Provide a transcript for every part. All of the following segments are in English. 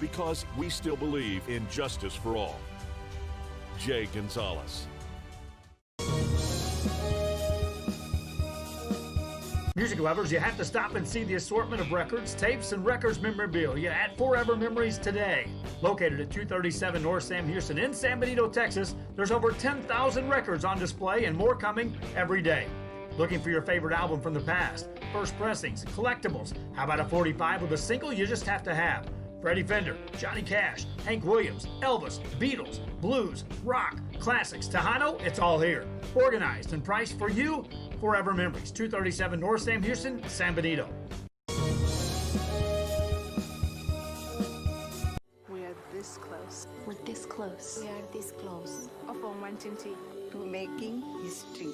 because we still believe in justice for all. Jay Gonzalez. Music lovers, you have to stop and see the assortment of records, tapes, and records memorabilia at Forever Memories today. Located at 237 North Sam Houston in San Benito, Texas, there's over 10,000 records on display and more coming every day. Looking for your favorite album from the past, first pressings, collectibles? How about a 45 with a single you just have to have? Freddie Fender, Johnny Cash, Hank Williams, Elvis, Beatles, blues, rock, classics, Tejano, it's all here. Organized and priced for you. Forever Memories, 237 North Sam Houston, San Benito. We are this close. We're this close. We are this close. Of wanting to making history.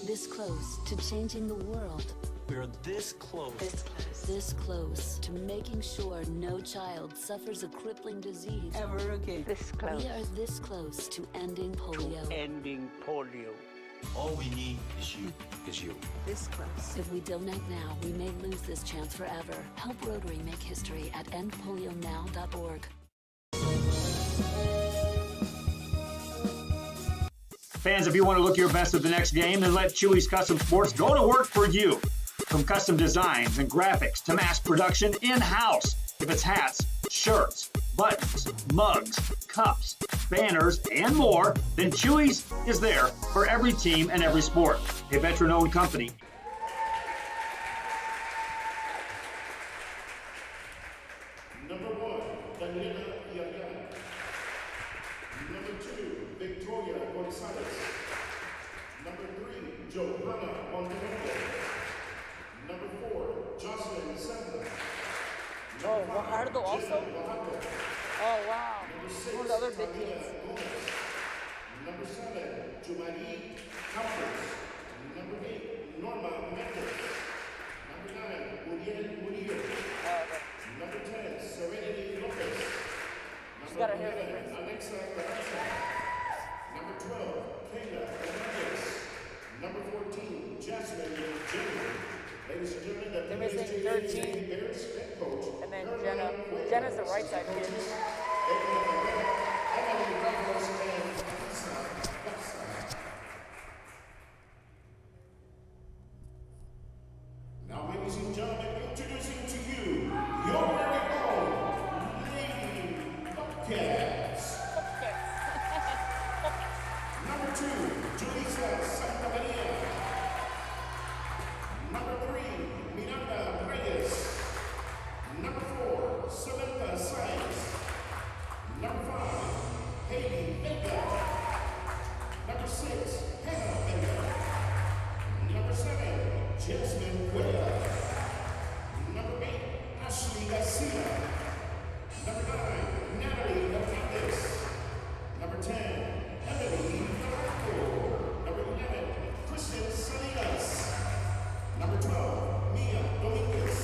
This close to changing the world. We're this close. This close. This close to making sure no child suffers a crippling disease. Ever again. This close. We are this close to ending polio. Ending polio. All we need is you. This close. If we don't act now, we may lose this chance forever. Help Rotary make history at endpolionow.org. Fans, if you want to look your best at the next game, then let Chewy's Custom Sports go to work for you. From custom designs and graphics to mass production in-house. If it's hats, shirts, buttons, mugs, cups, banners, and more, then Chewy's is there for every team and every sport. A veteran-owned company. Number 1, Daniela Yagana. Number 2, Victoria Gonzalez. Number 3, Johanna Montenegro. Number 4, Jocelyn Sandler. Oh, Guajardo also? Oh, wow. One of the other big kids. Number 7, Jumari Campos. Number 8, Norma Mendes. Number 9, Muriel Murillo. Number 10, Serenity Lopez. Number 11, Alexa Carranza. Number 12, Kayla Hernandez. Number 14, Jasmine Jenner. Ladies and gentlemen, the PSJA Bears head coach. And then Jenna's the right side kid. Now, ladies and gentlemen, introducing to you your very own Lady Bobcats. Number 2, Julissa Santamaria. Number 3, Miranda Reyes. Number 4, Samantha Sainz. Number 5, Haley Vega. Number 6, Hannah Vega. Number 7, Jasmine Cuella. Number 8, Ashley Garcia. Number 9, Natalie Hernandez. Number 10, Emily Navarro. Number 11, Kristen Salinas. Number 12, Mia Dominguez.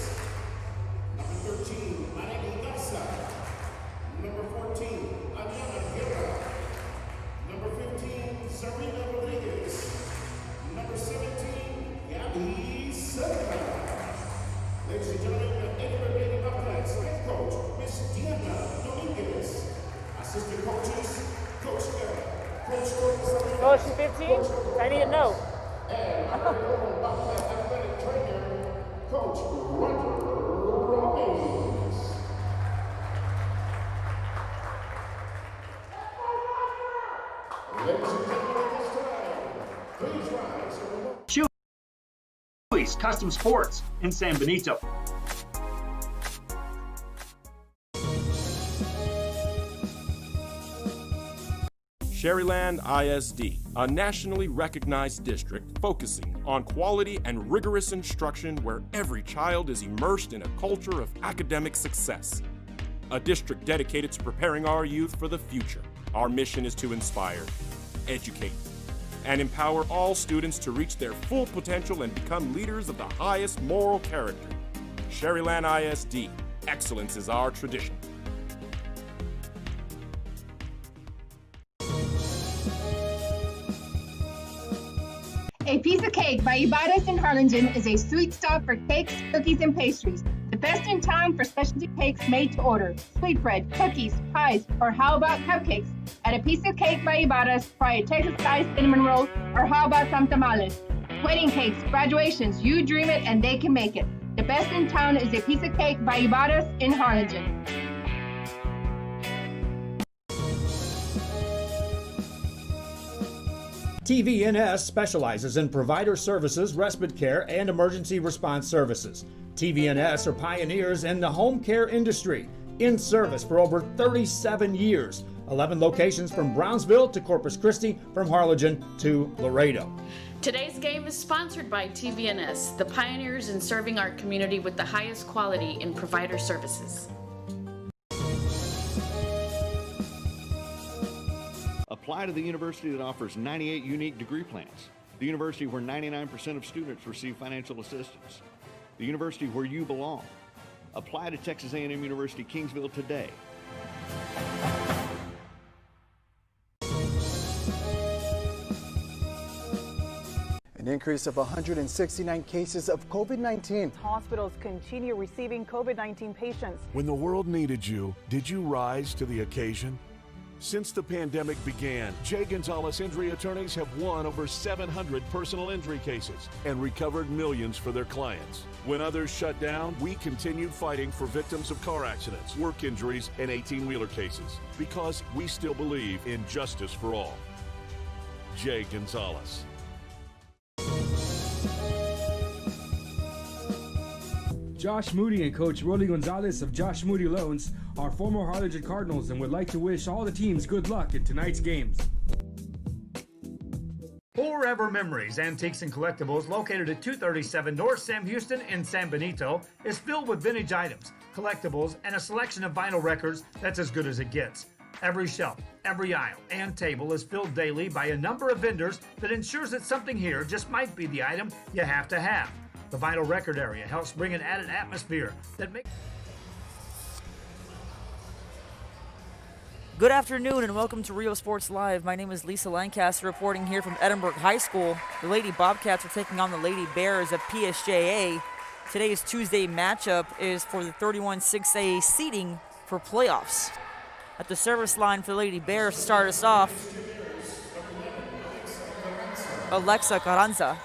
Number 13, Manny Garza. Number 14, Adriana Guerra. Number 15, Serena Rodriguez. Number 17, Gabby Silva. Ladies and gentlemen, the Edinburg Lady Bobcats head coach, Miss Diana Dominguez. Assistant coaches, Coach Guerra, Coach Torres. Oh, she's 15? I need to know. And our Bobcat athletic trainer, Coach Roger Robbins. Ladies and gentlemen, at this time, please rise and Chewy's Custom Sports in San Benito. Sherryland ISD, a nationally recognized district focusing on quality and rigorous instruction where every child is immersed in a culture of academic success. A district dedicated to preparing our youth for the future. Our mission is to inspire, educate, and empower all students to reach their full potential and become leaders of the highest moral character. Sherryland ISD, excellence is our tradition. A Piece of Cake by Ibadas in Harlingen is a sweet stop for cakes, cookies, and pastries. The best in town for specialty cakes made to order. Sweetbread, cookies, pies, or how about cupcakes? At a piece of cake by Ibarra's, try a Texas-style cinnamon roll, or how about some tamales? Wedding cakes, graduations, you dream it and they can make it. The best in town is a piece of cake by Ibarra's in Harlingen. TVNS specializes in provider services, respite care, and emergency response services. TVNS are pioneers in the home care industry, in service for over 37 years. 11 locations from Brownsville to Corpus Christi, from Harlingen to Laredo. Today's game is sponsored by TVNS, the pioneers in serving our community with the highest quality in provider services. Apply to the university that offers 98 unique degree plans. The university where 99% of students receive financial assistance. The university where you belong. Apply to Texas A&M University Kingsville today. An increase of 169 cases of COVID-19. Hospitals continue receiving COVID-19 patients. When the world needed you, did you rise to the occasion? Since the pandemic began, Jay Gonzalez Injury Attorneys have won over 700 personal injury cases and recovered millions for their clients. When others shut down, we continued fighting for victims of car accidents, work injuries, and 18-wheeler cases because we still believe in justice for all. Jay Gonzalez. Josh Moody and Coach Rolly Gonzalez of Josh Moody Loans are former Harlingen Cardinals and would like to wish all the teams good luck in tonight's games. Forever Memories, Antiques and Collectibles, located at 237 North Sam Houston in San Benito, is filled with vintage items, collectibles, and a selection of vinyl records that's as good as it gets. Every shelf, every aisle, and table is filled daily by a number of vendors that ensures that something here just might be the item you have to have. The vinyl record area helps bring an added atmosphere that makes... Good afternoon and welcome to Rio Sports Live. My name is Lisa Lancaster reporting here from Edinburg High School. The Lady Bobcats are taking on the Lady Bears of PSJA. Today's Tuesday matchup is for the 31-6A seeding for playoffs. At the service line for the Lady Bears to start us off, Alexa Carranza.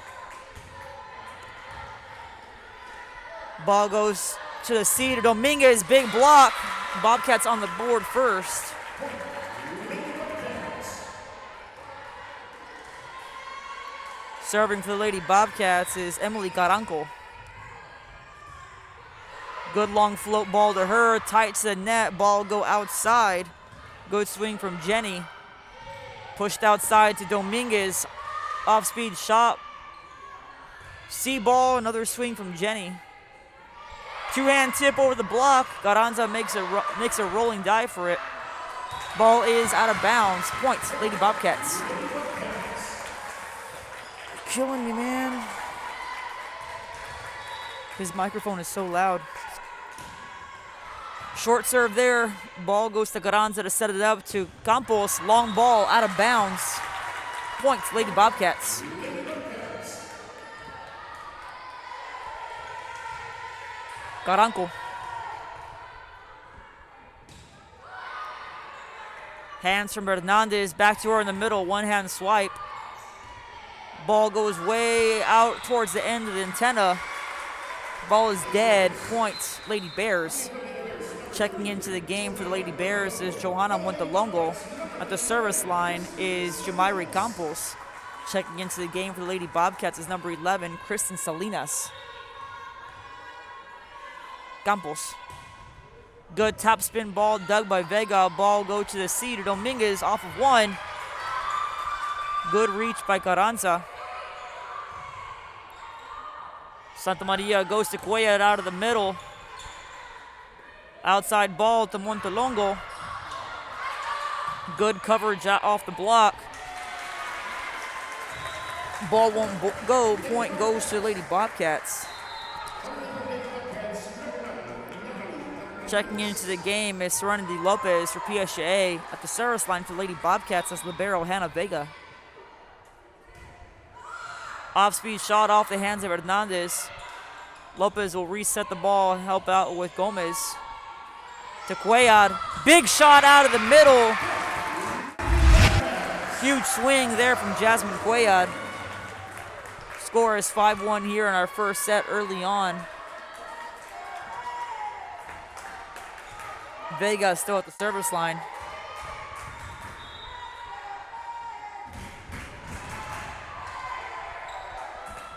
Ball goes to the seed. Dominguez, big block. Bobcats on the board first. Serving for the Lady Bobcats is Emily Caranco. Good long float ball to her. Tight to the net. Ball go outside. Good swing from Jenny. Pushed outside to Dominguez. Off-speed shot. See ball. Another swing from Jenny. Two-hand tip over the block. Carranza makes a rolling dive for it. Ball is out of bounds. Points, Lady Bobcats. You're killing me, man. His microphone is so loud. Short serve there. Ball goes to Carranza to set it up to Campos. Long ball out of bounds. Points, Lady Bobcats. Caranco. Hands from Hernandez. Back to her in the middle. One-hand swipe. Ball goes way out towards the end of the antenna. Ball is dead. Points, Lady Bears. Checking into the game for the Lady Bears is Johanna Montelongo. At the service line is Jamairi Campos. Checking into the game for the Lady Bobcats is number 11, Kristen Salinas. Campos. Good top spin ball dug by Vega. Ball go to the seed. Dominguez off of one. Good reach by Carranza. Santa Maria goes to Cuellar out of the middle. Outside ball to Montelongo. Good coverage off the block. Ball won't go. Point goes to Lady Bobcats. Checking into the game is Serenity Lopez for PSJA. At the service line for Lady Bobcats is libero Hannah Vega. Off-speed shot off the hands of Hernandez. Lopez will reset the ball and help out with Gomez. To Cuellar. Big shot out of the middle. Huge swing there from Jasmine Cuellar. Score is 5-1 here in our first set early on. Vega still at the service line.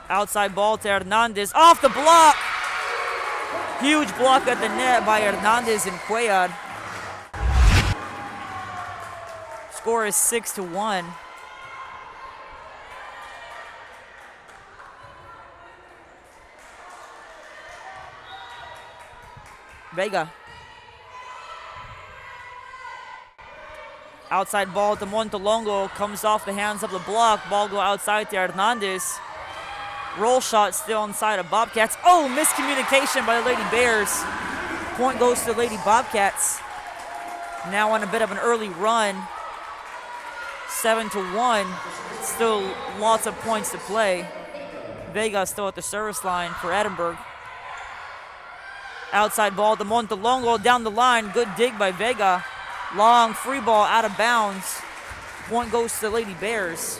Outside ball to Hernandez. Off the block! Huge block at the net by Hernandez and Cuellar. Score is 6-1. Vega. Outside ball to Montelongo. Comes off the hands of the block. Ball go outside to Hernandez. Roll shot still inside of Bobcats. Oh, miscommunication by the Lady Bears. Point goes to the Lady Bobcats. Now on a bit of an early run. 7-1. Still lots of points to play. Vega still at the service line for Edinburg. Outside ball to Montelongo down the line. Good dig by Vega. Long free ball out of bounds. Point goes to the Lady Bears.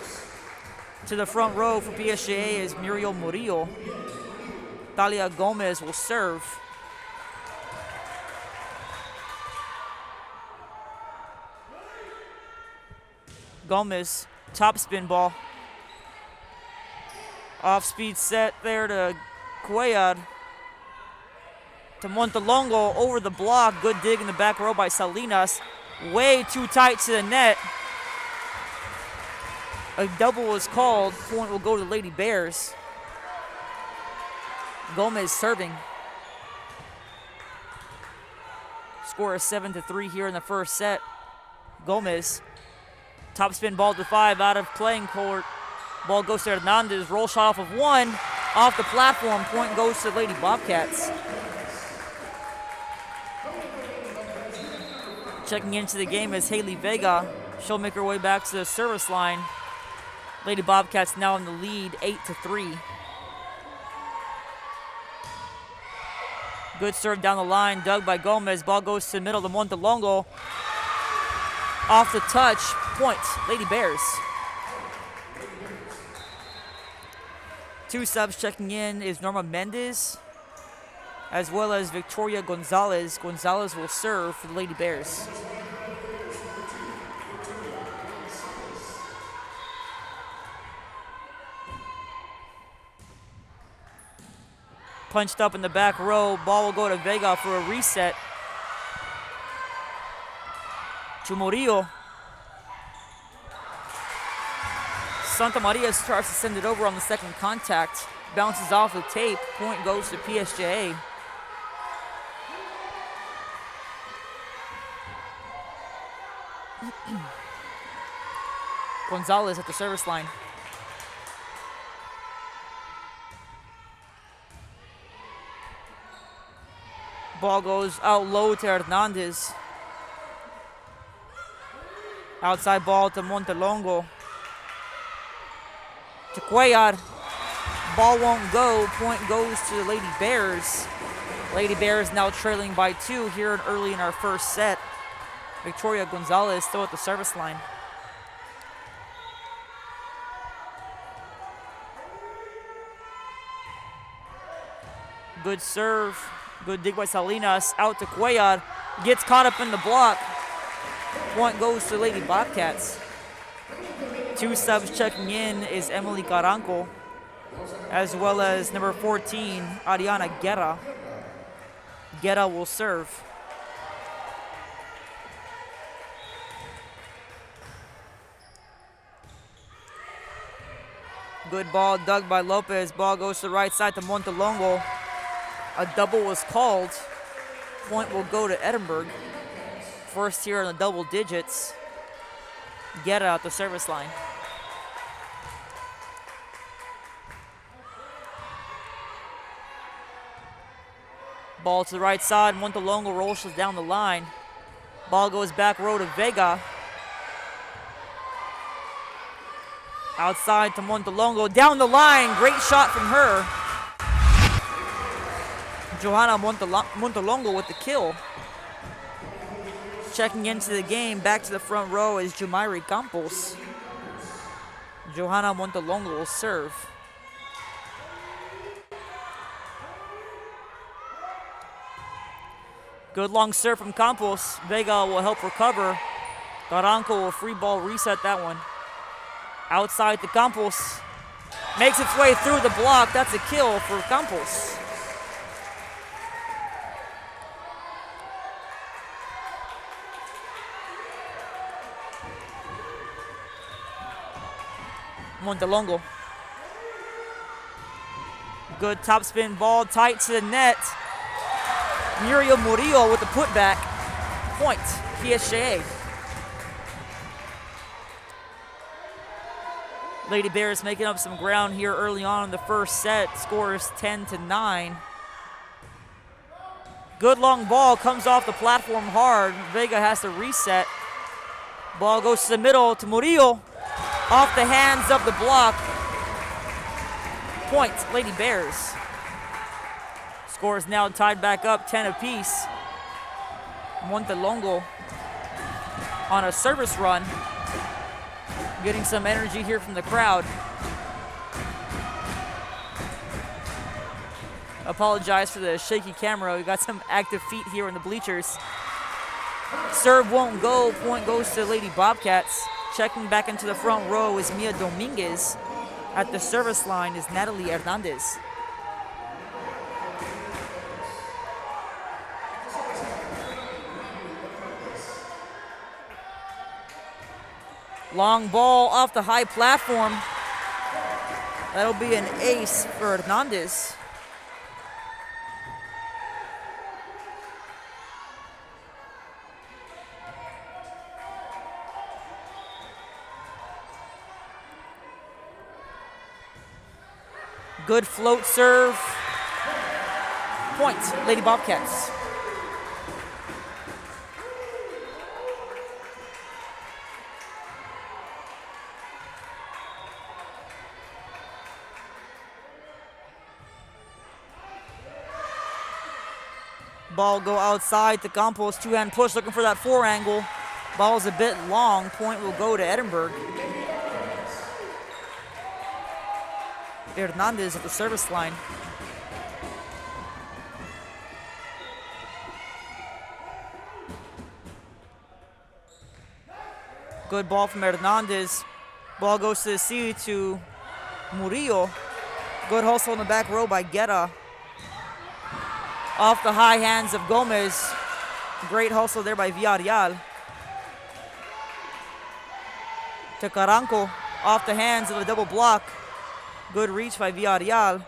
To the front row for PSJA is Muriel Murillo. Talia Gomez will serve. Gomez, top spin ball. Off speed set there to Cuellar. To Montelongo over the block. Good dig in the back row by Salinas. Way too tight to the net. A double was called. Point will go to Lady Bears. Gomez serving. Score is 7-3 here in the first set. Gomez. Top spin ball to 5 out of playing court. Ball goes to Hernandez. Roll shot off of 1. Off the platform. Point goes to Lady Bobcats. Checking into the game is Haley Vega. She'll make her way back to the service line. Lady Bobcats now in the lead, 8-3. Good serve down the line, dug by Gomez. Ball goes to the middle to Montelongo. Off the touch, point, Lady Bears. 2 subs checking in is Norma Mendez, as well as Victoria Gonzalez. Gonzalez will serve for the Lady Bears. Punched up in the back row. Ball will go to Vega for a reset. To Murillo. Santa Maria starts to send it over on the second contact. Bounces off the tape. Point goes to PSJA. Gonzalez at the service line. Ball goes out low to Hernandez. Outside ball to Montelongo. To Cuellar. Ball won't go. Point goes to the Lady Bears. Lady Bears now trailing by 2 here early in our first set. Victoria Gonzalez still at the service line. Good serve. Good dig by Salinas. Out to Cuellar. Gets caught up in the block. Point goes to Lady Bobcats. 2 subs checking in is Emily Caranco, as well as number 14, Ariana Guerra. Guerra will serve. Good ball dug by Lopez. Ball goes to the right side to Montelongo. A double was called. Point will go to Edinburg. First here in the double digits. Get out the service line. Ball to the right side. Montelongo rolls down the line. Ball goes back row to Vega. Outside to Montelongo. Down the line. Great shot from her. Johanna Montalongo with the kill. Checking into the game, back to the front row is Jumairi Campos. Johanna Montalongo will serve. Good long serve from Campos. Vega will help recover. Caranco will free ball reset that one. Outside to Campos. Makes its way through the block. That's a kill for Campos. Montalongo. Good topspin ball, tight to the net. Muriel Murillo with the putback. Point, PSJA. Lady Bears making up some ground here early on in the first set. Score is 10-9. Good long ball, comes off the platform hard. Vega has to reset. Ball goes to the middle to Murillo. Off the hands of the block. Point, Lady Bears. Score is now tied back up, 10 apiece. Montalongo on a service run. Getting some energy here from the crowd. Apologize for the shaky camera. We got some active feet here in the bleachers. Serve won't go. Point goes to Lady Bobcats. Checking back into the front row is Mia Dominguez. At the service line is Natalie Hernandez. Long ball off the high platform. That'll be an ace for Hernandez. Good float serve. Point, Lady Bobcats. Ball go outside to Campos, two-hand push, looking for that four angle. Ball's a bit long, point will go to Edinburg. Hernandez at the service line. Good ball from Hernandez. Ball goes to the C to Murillo. Good hustle in the back row by Guerra. Off the high hands of Gomez. Great hustle there by Villarreal. To Caranco. Off the hands of a double block. Good reach by Villarreal.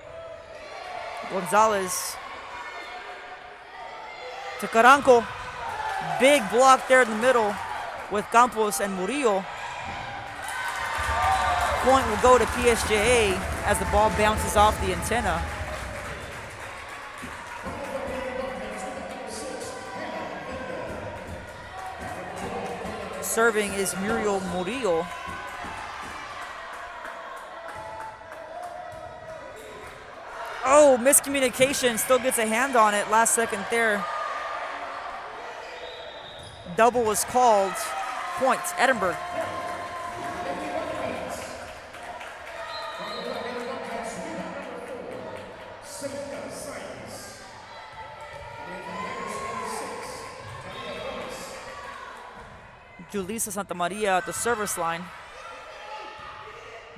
Gonzalez. To Caranco. Big block there in the middle with Campos and Murillo. Point will go to PSJA as the ball bounces off the antenna. Serving is Muriel Murillo. Oh, miscommunication, still gets a hand on it, last second there. Double was called. Point, Edinburg. Julissa Santamaria at the service line.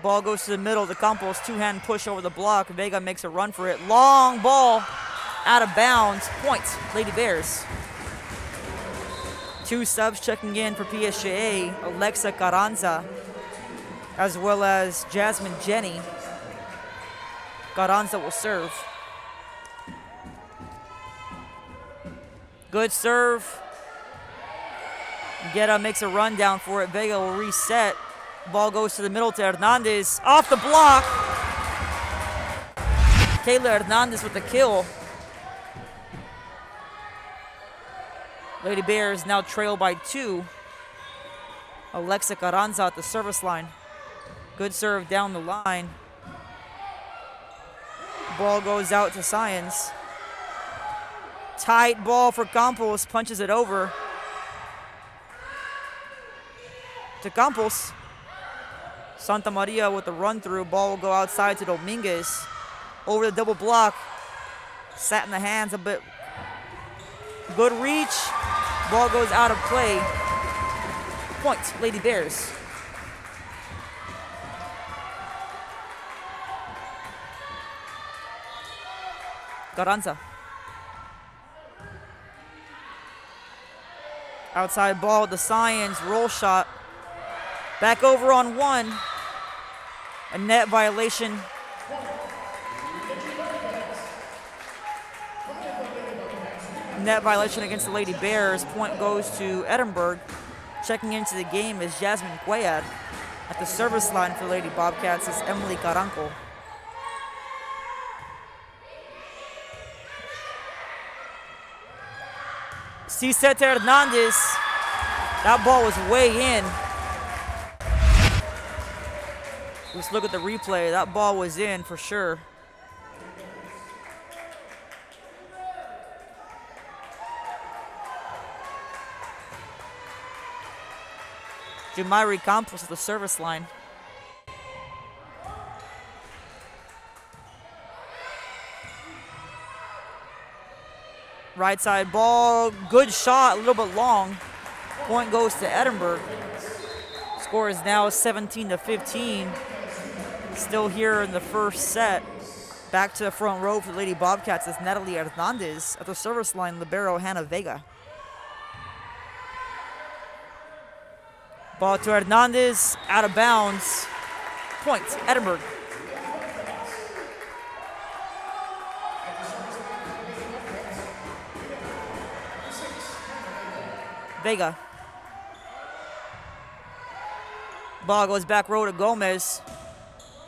Ball goes to the middle to Campos, two-hand push over the block. Vega makes a run for it. Long ball out of bounds. Point, Lady Bears. Two subs checking in for PSJA, Alexa Carranza, as well as Jasmine Jenny. Carranza will serve. Good serve. Guerra makes a run down for it. Vega will reset. Ball goes to the middle to Hernandez. Off the block. Kayla Hernandez with the kill. Lady Bears now trail by 2. Alexa Carranza at the service line. Good serve down the line. Ball goes out to Science. Tight ball for Campos, punches it over. To Campos. Santa Maria with the run through. Ball will go outside to Dominguez. Over the double block. Sat in the hands a bit. Good reach. Ball goes out of play. Point, Lady Bears. Garanza. Outside ball, the Science roll shot. Back over on one. A net violation. Net violation against the Lady Bears. Point goes to Edinburg. Checking into the game is Jasmine Cuellar. At the service line for Lady Bobcats is Emily Caranco. Cisette Hernandez. That ball was way in. Let's look at the replay. That ball was in for sure. Jamairi Campos at the service line. Right side ball, good shot, a little bit long. Point goes to Edinburg. Score is now 17-15. Still here in the first set. Back to the front row for the Lady Bobcats is Natalie Hernandez. At the service line, libero Hannah Vega. Ball to Hernandez, out of bounds. Point, Edinburg. Vega. Ball goes back row to Gomez.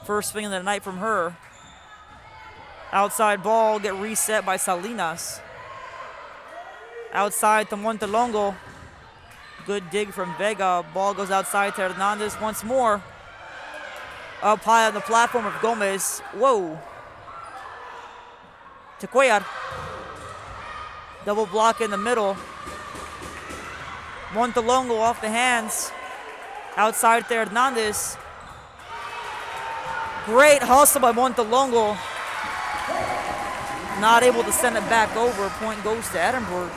First swing of the night from her. Outside ball, get reset by Salinas. Outside to Montelongo. Good dig from Vega. Ball goes outside to Hernandez once more. Up high on the platform of Gomez. Whoa. To Cuellar. Double block in the middle. Montelongo off the hands. Outside to Hernandez. Great hustle by Montelongo. Not able to send it back over. Point goes to Edinburg.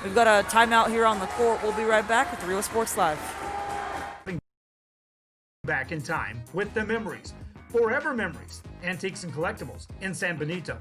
We've got a timeout here on the court. We'll be right back with Rio Sports Live. Back in time with the memories. Forever Memories, Antiques and Collectibles in San Benito.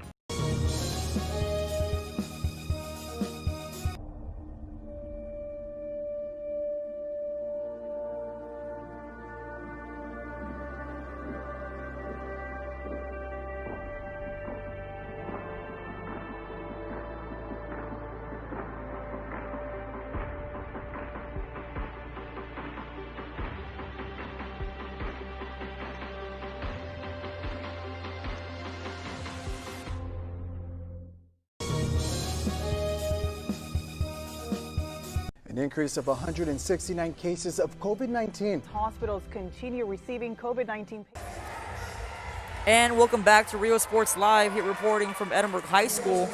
An increase of 169 cases of COVID-19. Hospitals continue receiving COVID-19 patients. And welcome back to Rio Sports Live, here reporting from Edinburg High School.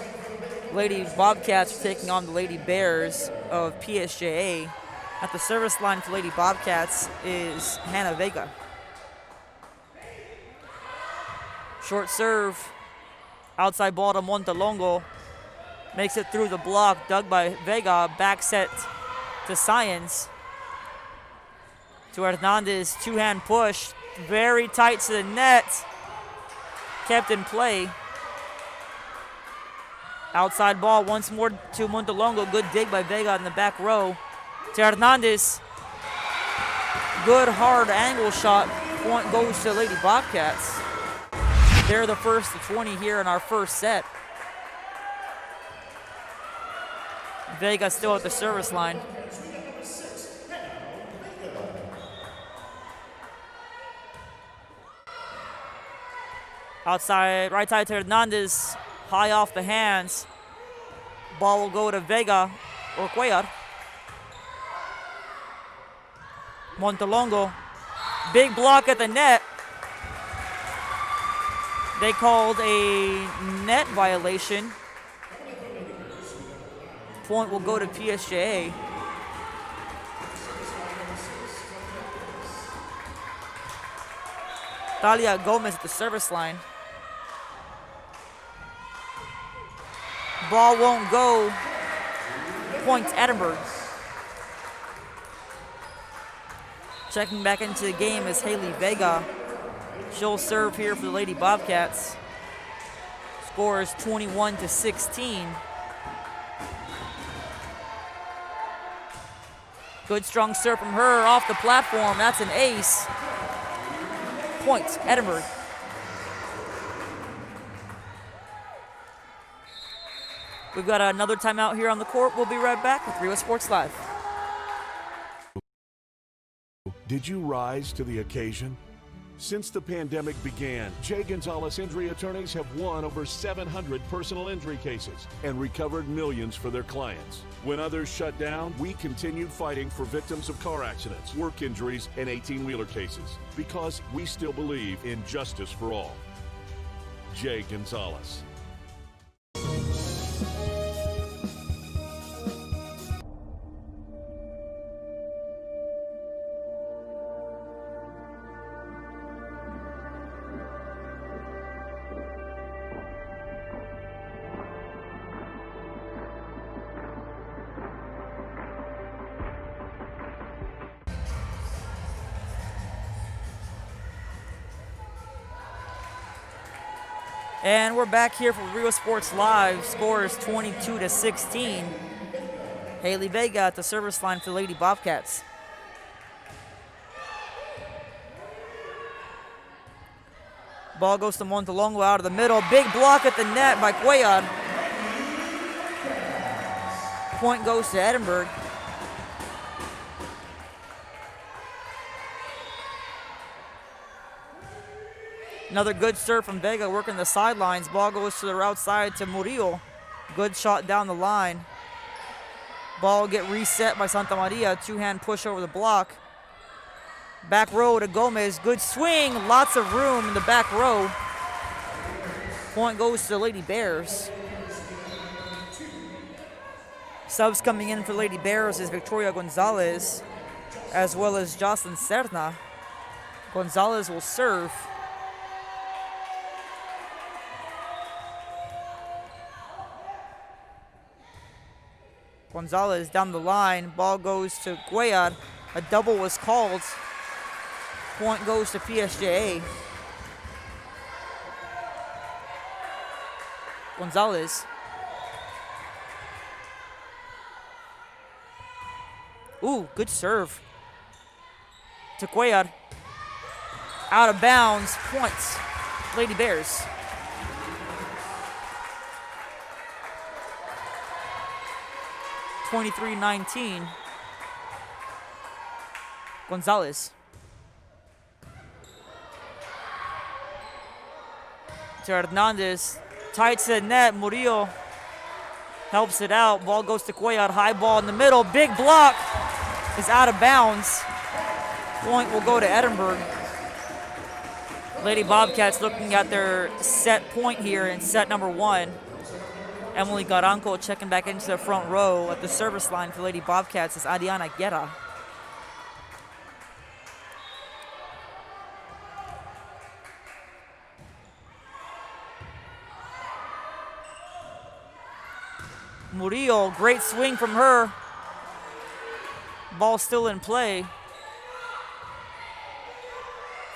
Lady Bobcats are taking on the Lady Bears of PSJA. At the service line for Lady Bobcats is Hannah Vega. Short serve, outside ball to Montelongo. Makes it through the block, dug by Vega, back set to Science. To Hernandez, two-hand push, very tight to the net. Kept in play. Outside ball once more to Montelongo. Good dig by Vega in the back row. To Hernandez. Good hard angle shot. Point goes to Lady Bobcats. They're the first to 20 here in our first set. Vega still at the service line. Outside, right side to Hernandez, high off the hands. Ball will go to Vega or Cuellar. Montelongo, big block at the net. They called a net violation. Point will go to PSJA. Talia Gomez at the service line. Ball won't go. Points Edinburg. Checking back into the game is Haley Vega. She'll serve here for the Lady Bobcats. Score is 21-16. Good strong serve from her off the platform. That's an ace. Points Edinburg. We've got another timeout here on the court. We'll be right back with Rio Sports Live. Did you rise to the occasion? Since the pandemic began, Jay Gonzalez Injury Attorneys have won over 700 personal injury cases and recovered millions for their clients. When others shut down, we continued fighting for victims of car accidents, work injuries, and 18-wheeler cases because we still believe in justice for all. Jay Gonzalez. And we're back here for Rio Sports Live. Score is 22-16. Haley Vega at the service line for the Lady Bobcats. Ball goes to Montalongo out of the middle. Big block at the net by Cuellar. Point goes to Edinburg. Another good serve from Vega working the sidelines. Ball goes to the outside to Murillo. Good shot down the line. Ball get reset by Santa Maria. Two-hand push over the block. Back row to Gomez. Good swing. Lots of room in the back row. Point goes to the Lady Bears. Subs coming in for Lady Bears is Victoria Gonzalez as well as Jocelyn Serna. Gonzalez will serve. Gonzalez down the line. Ball goes to Cuellar. A double was called. Point goes to PSJA. Gonzalez. Ooh, good serve. To Cuellar. Out of bounds. Points. Lady Bears. (23-19). Gonzalez. To Hernandez. Tight to the net. Murillo helps it out. Ball goes to Cuellar. High ball in the middle. Big block is out of bounds. Point will go to Edinburg. Lady Bobcats looking at their set point here in set number 1. Emily Garanco checking back into the front row. At the service line for Lady Bobcats is Adriana Guerra. Murillo, great swing from her. Ball still in play.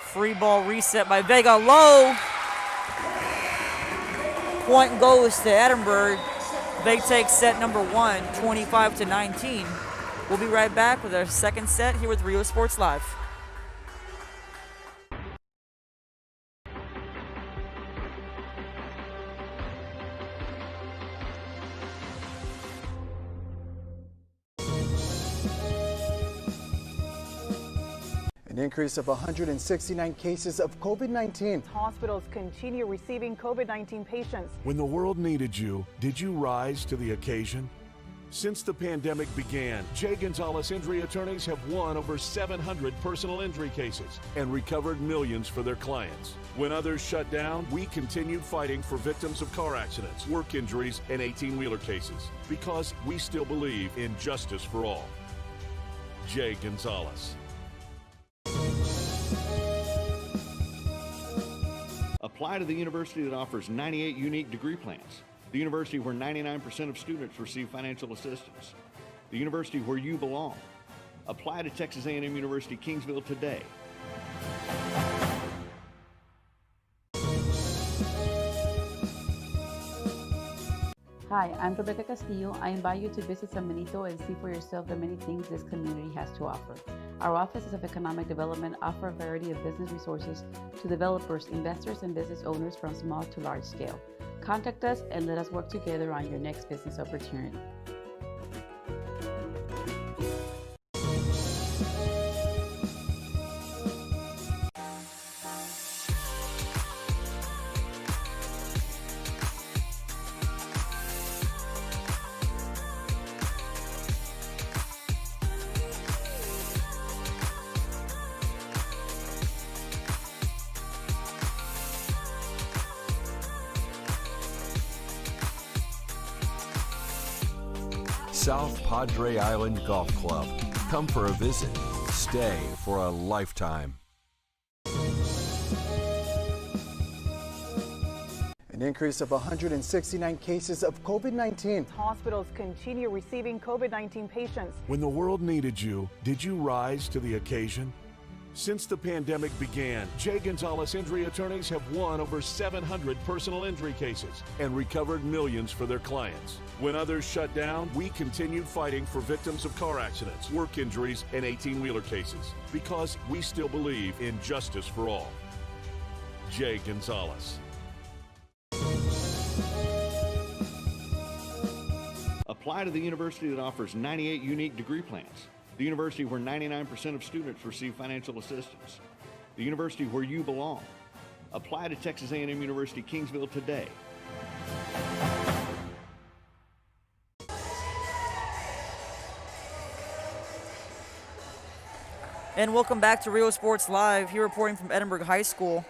Free ball reset by Vega, low. Point goes to Edinburg. They take set number 1, 25-19. We'll be right back with our second set here with Rio Sports Live. An increase of 169 cases of COVID-19. Hospitals continue receiving COVID-19 patients. When the world needed you, did you rise to the occasion? Since the pandemic began, Jay Gonzalez Injury Attorneys have won over 700 personal injury cases and recovered millions for their clients. When others shut down, we continued fighting for victims of car accidents, work injuries, and 18-wheeler cases because we still believe in justice for all. Jay Gonzalez. Apply to the university that offers 98 unique degree plans. The university where 99% of students receive financial assistance. The university where you belong. Apply to Texas A&M University Kingsville today. Hi, I'm Rebecca Castillo. I invite you to visit San Benito and see for yourself the many things this community has to offer. Our offices of economic development offer a variety of business resources to developers, investors, and business owners from small to large scale. Contact us and let us work together on your next business opportunity. South Padre Island Golf Club. Come for a visit. Stay for a lifetime. An increase of 169 cases of COVID-19. Hospitals continue receiving COVID-19 patients. When the world needed you, did you rise to the occasion? Since the pandemic began, Jay Gonzalez Injury Attorneys have won over 700 personal injury cases and recovered millions for their clients. When others shut down, we continued fighting for victims of car accidents, work injuries, and 18-wheeler cases because we still believe in justice for all. Jay Gonzalez. Apply to the university that offers 98 unique degree plans. The university where 99% of students receive financial assistance. The university where you belong. Apply to Texas A&M University Kingsville today. And welcome back to Rio Sports Live. Here reporting from Edinburg High School.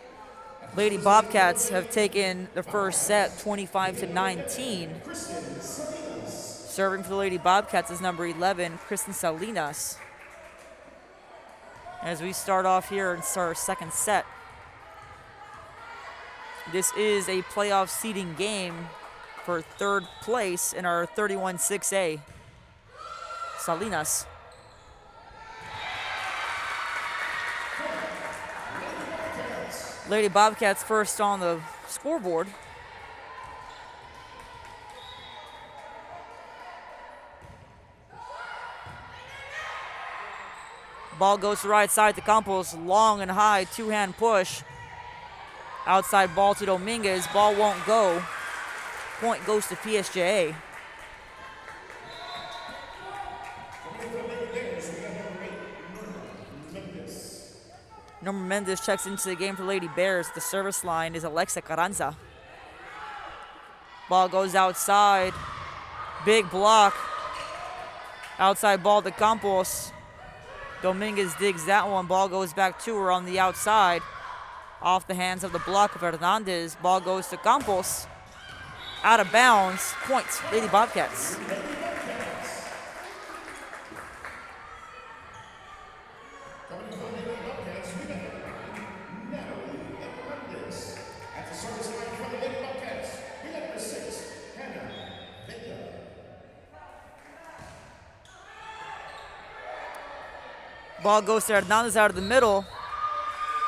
Lady Bobcats have taken the first set 25-19. Serving for the Lady Bobcats is number 11, Kristen Salinas. As we start off here and start our second set. This is a playoff seeding game for third place in our 31-6A. Salinas. Lady Bobcats first on the scoreboard. Ball goes to the right side to Campos. Long and high, two-hand push. Outside ball to Dominguez. Ball won't go. Point goes to PSJA. Norma Mendez checks into the game for Lady Bears. The service line is Alexa Carranza. Ball goes outside. Big block. Outside ball to Campos. Dominguez digs that one. Ball goes back to her on the outside. Off the hands of the block of Hernandez. Ball goes to Campos. Out of bounds. Points, Lady Bobcats. Ball goes to Hernandez out of the middle.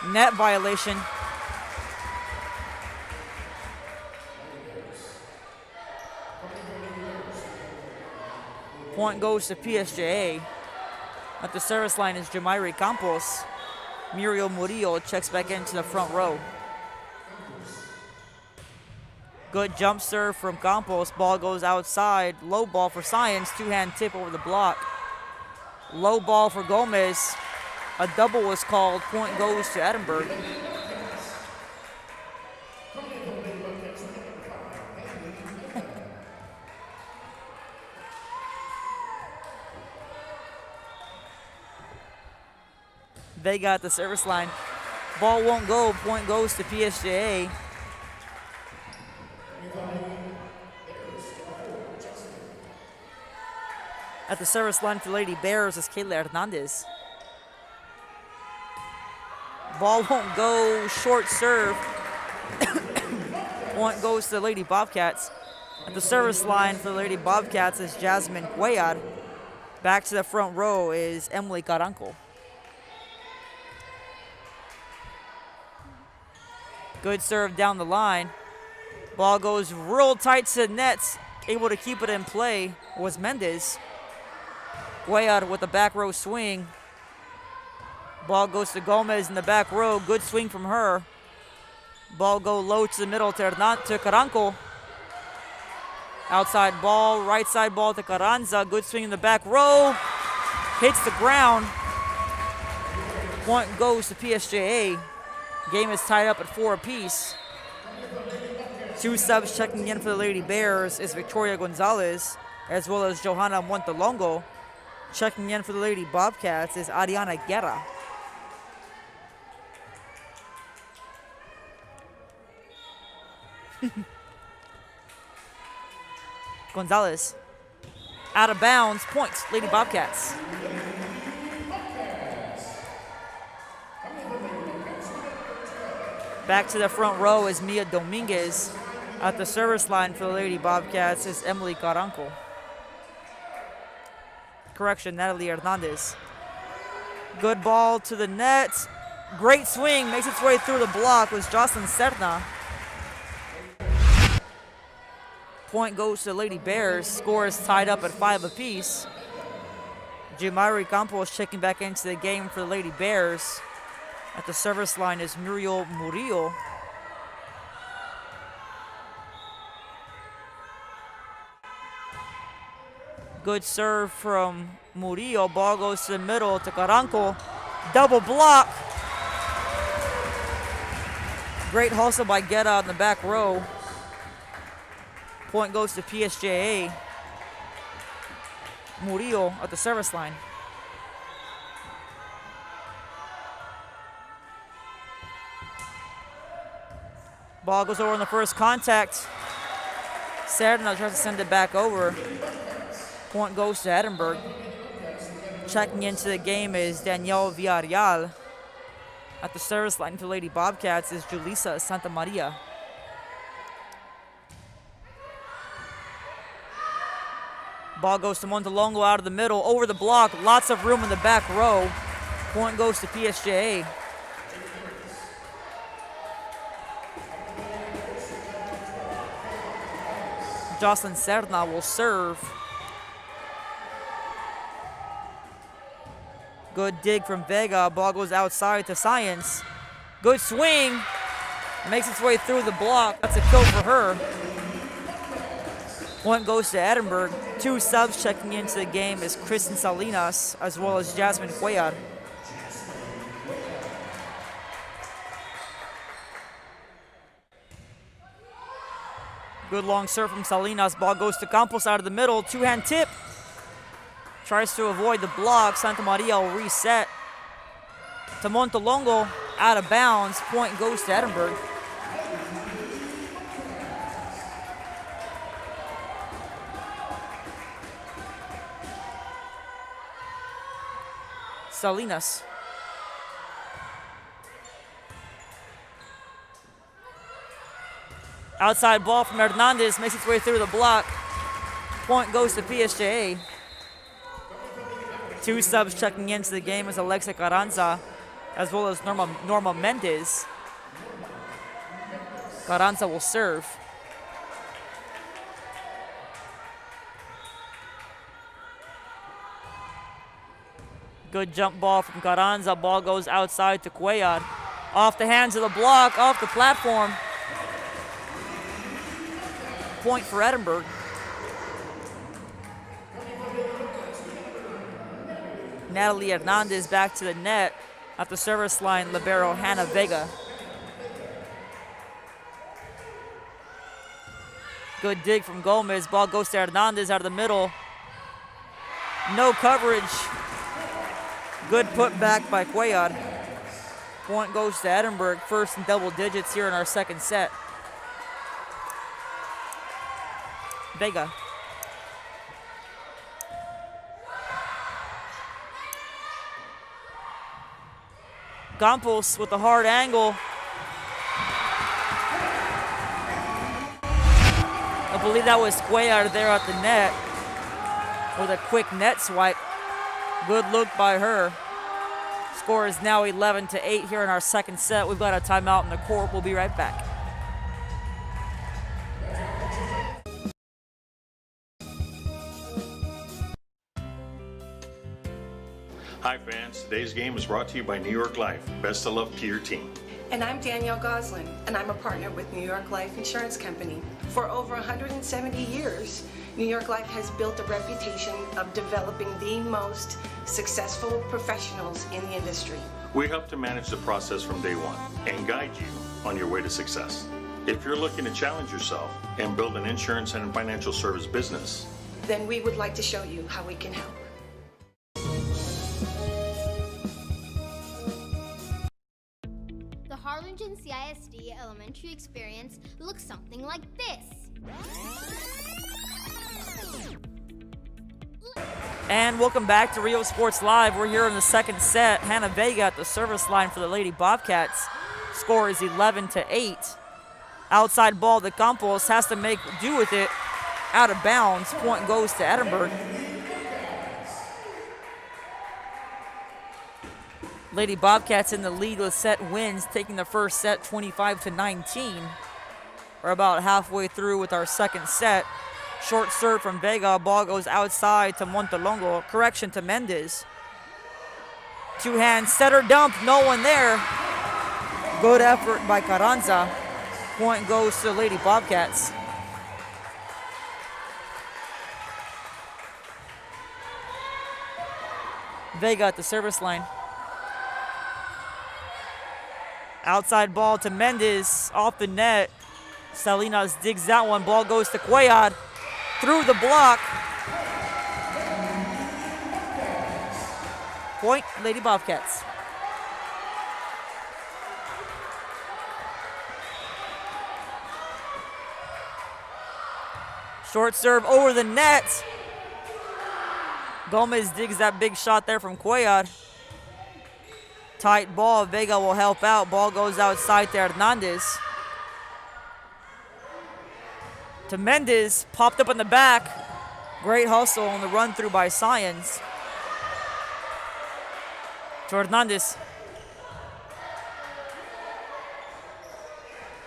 Net violation. Point goes to PSJA. At the service line is Jamairi Campos. Muriel Murillo checks back into the front row. Good jump serve from Campos. Ball goes outside. Low ball for Science. Two-hand tip over the block. Low ball for Gomez. A double was called. Point goes to Edinburg. Vega at the service line. Ball won't go. Point goes to PSJA. At the service line for Lady Bears is Kayla Hernandez. Ball won't go. Short serve. Point goes to the Lady Bobcats. At the service line for the Lady Bobcats is Jasmine Cuellar. Back to the front row is Emily Caranco. Good serve down the line. Ball goes real tight to the nets. Able to keep it in play was Mendez. Cuellar with the back row swing. Ball goes to Gomez in the back row. Good swing from her. Ball go low to the middle to Caranco. Outside ball, right side ball to Carranza. Good swing in the back row. Hits the ground. Point goes to PSJA. Game is tied up at 4 apiece. 2 subs checking in for the Lady Bears is Victoria Gonzalez, as well as Johanna Montelongo. Checking in for the Lady Bobcats is Ariana Guerra. Gonzalez. Out of bounds. Points. Lady Bobcats. Back to the front row is Mia Dominguez. At the service line for the Lady Bobcats is Emily Caranco. Correction, Natalie Hernandez. Good ball to the net. Great swing. Makes its way through the block was Jocelyn Serna. Point goes to the Lady Bears. Score is tied up at 5 apiece. Jumari Campos checking back into the game for the Lady Bears. At the service line is Muriel Murillo. Good serve from Murillo. Ball goes to the middle to Caranco. Double block. Great hustle by Guerra in the back row. Point goes to PSJA. Murillo at the service line. Ball goes over in the first contact. Serna tries to send it back over. Point goes to Edinburg. Checking into the game is Danielle Villarreal. At the service line for Lady Bobcats is Julissa Santa Maria. Ball goes to Montelongo out of the middle, over the block. Lots of room in the back row. Point goes to PSJA. Jocelyn Serna will serve. Good dig from Vega. Ball goes outside to Science. Good swing. Makes its way through the block. That's a kill for her. Point goes to Edinburg. 2 subs checking into the game is Kristen Salinas as well as Jasmine Cuellar. Good long serve from Salinas. Ball goes to Campos out of the middle. 2-hand tip. Tries to avoid the block. Santa Maria will reset. To Montelongo, out of bounds. Point goes to Edinburg. Salinas. Outside ball from Hernandez, makes its way through the block. Point goes to PSJA. 2 subs checking into the game is Alexa Carranza, as well as Norma Mendez. Carranza will serve. Good jump ball from Carranza. Ball goes outside to Cuellar. Off the hands of the block, off the platform. Point for Edinburg. Natalie Hernandez back to the net. At the service line, libero Hannah Vega. Good dig from Gomez. Ball goes to Hernandez out of the middle. No coverage. Good put back by Cuellar. Point goes to Edinburg, first in double digits here in our second set. Vega. Campos with a hard angle. I believe that was Cuellar there at the net with a quick net swipe. Good look by her. Score is now 11-8 here in our second set. We've got a timeout in the court. We'll be right back. Hi fans, today's game is brought to you by New York Life. Best of luck to your team. And I'm Danielle Goslin, and I'm a partner with New York Life Insurance Company. For over 170 years, New York Life has built a reputation of developing the most successful professionals in the industry. We help to manage the process from day one and guide you on your way to success. If you're looking to challenge yourself and build an insurance and financial service business, then we would like to show you how we can help. The Harlingen CISD elementary experience looks something like this. And welcome back to Rio Sports Live. We're here in the second set. Hannah Vega at the service line for the Lady Bobcats. Score is 11-8. Outside ball to Campos, has to make do with it. Out of bounds. Point goes to Edinburg. Lady Bobcats in the lead with set wins, taking the first set 25-19. We're about halfway through with our second set. Short serve from Vega. Ball goes outside to Montelongo. Correction to Mendez. Two-hand setter dump. No one there. Good effort by Carranza. Point goes to Lady Bobcats. Vega at the service line. Outside ball to Mendez. Off the net. Salinas digs that one. Ball goes to Cuellar. Through the block. Point, Lady Bobcats. Short serve over the net. Gomez digs that big shot there from Cuellar. Tight ball. Vega will help out. Ball goes outside to Hernandez. To Mendez, popped up in the back. Great hustle on the run through by Science. To Hernandez.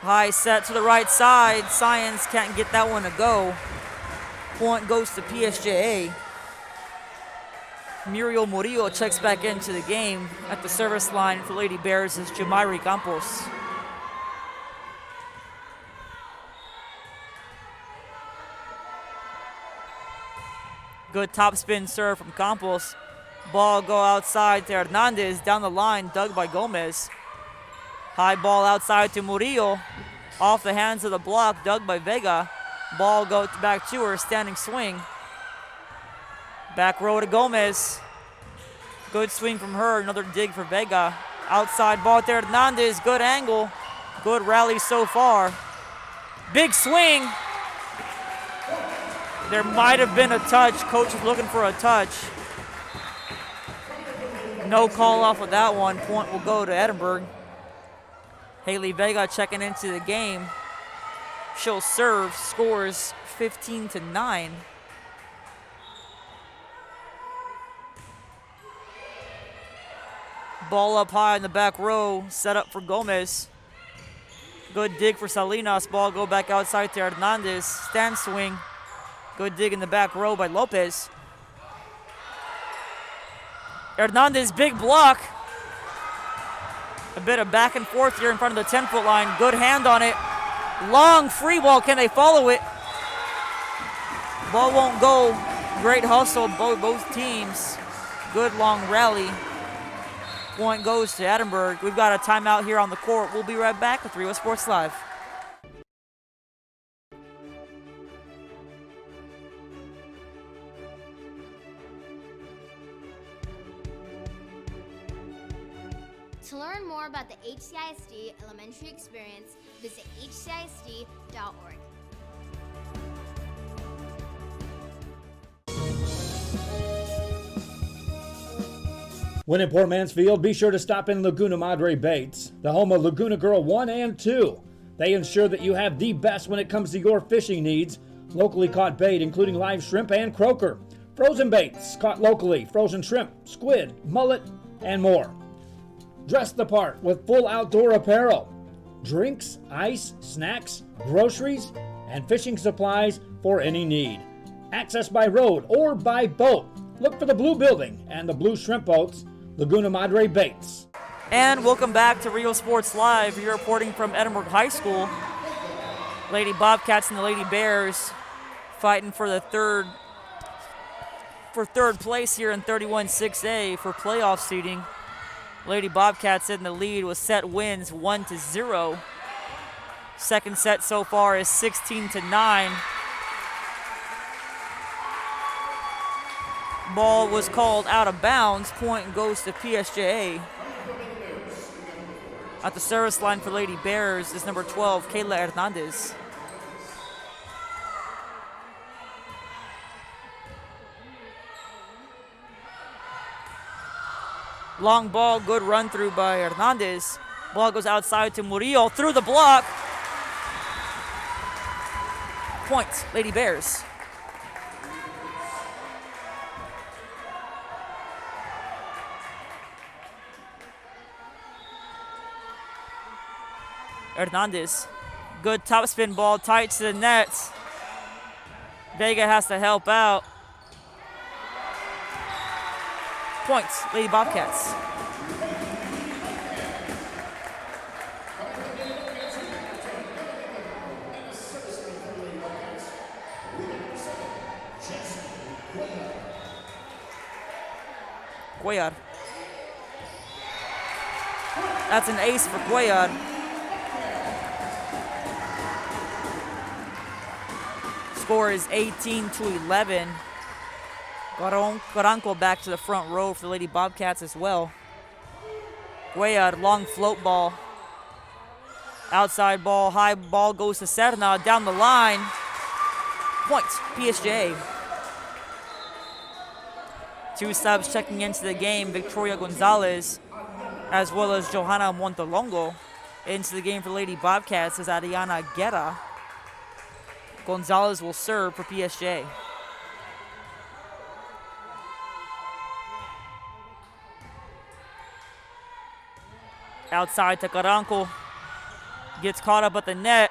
High set to the right side. Science can't get that one to go. Point goes to PSJA. Muriel Murillo checks back into the game. At the service line for Lady Bears is Jamairi Campos. Good topspin serve from Campos. Ball go outside to Hernandez. Down the line, dug by Gomez. High ball outside to Murillo. Off the hands of the block, dug by Vega. Ball goes back to her, standing swing. Back row to Gomez. Good swing from her, another dig for Vega. Outside ball to Hernandez, good angle. Good rally so far. Big swing. There might have been a touch. Coach is looking for a touch. No call off with that one. Point will go to Edinburg. Haley Vega checking into the game. She'll serve. Scores 15-9. Ball up high in the back row. Set up for Gomez. Good dig for Salinas. Ball go back outside to Hernandez. Stand swing. Good dig in the back row by Lopez. Hernandez, big block. A bit of back and forth here in front of the 10-foot line. Good hand on it. Long free ball. Can they follow it? Ball won't go. Great hustle, both teams. Good long rally. Point goes to Edinburg. We've got a timeout here on the court. We'll be right back with Rio Sports Live. To learn more about the HCISD elementary experience, visit hcisd.org. When in Port Mansfield, be sure to stop in Laguna Madre Baits, the home of Laguna Girl 1 and 2. They ensure that you have the best when it comes to your fishing needs. Locally caught bait, including live shrimp and croaker. Frozen baits, caught locally, frozen shrimp, squid, mullet, and more. Dress the part with full outdoor apparel. Drinks, ice, snacks, groceries, and fishing supplies for any need. Access by road or by boat. Look for the blue building and the blue shrimp boats, Laguna Madre Baits. And welcome back to Rio Sports Live. You're reporting from Edinburg High School. Lady Bobcats and the Lady Bears fighting for the third place here in 31-6A for playoff seeding. Lady Bobcats in the lead with set wins 1-0. Second set so far is 16-9. Ball was called out of bounds. Point goes to PSJA. At the service line for Lady Bears is number 12, Kayla Hernandez. Long ball, good run through by Hernandez. Ball goes outside to Murillo through the block. Point, Lady Bears. Hernandez, good topspin ball, tight to the net. Vega has to help out. Points, Lady Bobcats. Cuellar. That's an ace for Cuellar. Score is 18-11. Caranco back to the front row for the Lady Bobcats as well. Cuellar, long float ball. Outside ball, high ball goes to Serna, down the line. Point, PSJA. Two subs checking into the game, Victoria Gonzalez as well as Johanna Montalongo. Into the game for Lady Bobcats is Ariana Guerra. Gonzalez will serve for PSJ. Outside to Caranco. Gets caught up at the net.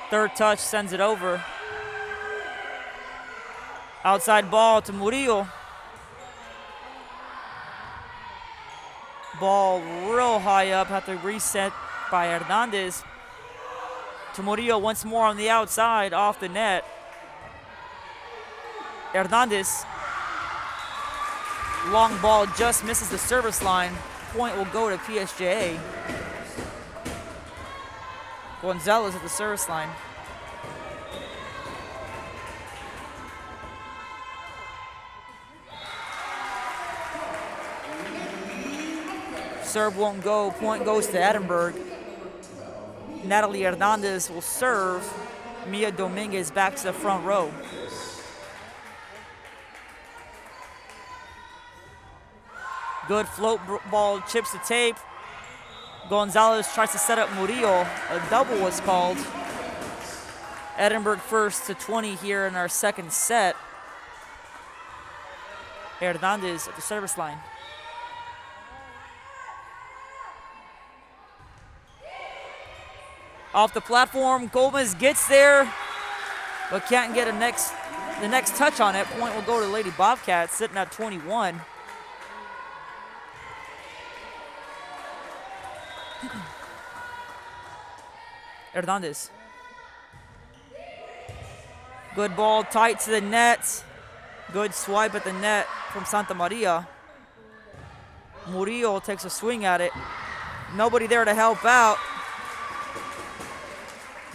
Third touch sends it over. Outside ball to Murillo. Ball real high up, had to reset by Hernandez. To Murillo once more on the outside, off the net. Hernandez. Long ball just misses the service line. Point will go to PSJA. Gonzalez at the service line. Serve won't go. Point goes to Edinburg. Natalie Hernandez will serve. Mia Dominguez back to the front row. Good float ball, chips the tape. Gonzalez tries to set up Murillo. A double was called. Edinburg first to 20 here in our second set. Hernandez at the service line. Off the platform, Gomez gets there, but can't get the next touch on it. Point will go to Lady Bobcats, sitting at 21. Hernandez. Good ball, tight to the net. Good swipe at the net from Santa Maria. Murillo takes a swing at it. Nobody there to help out.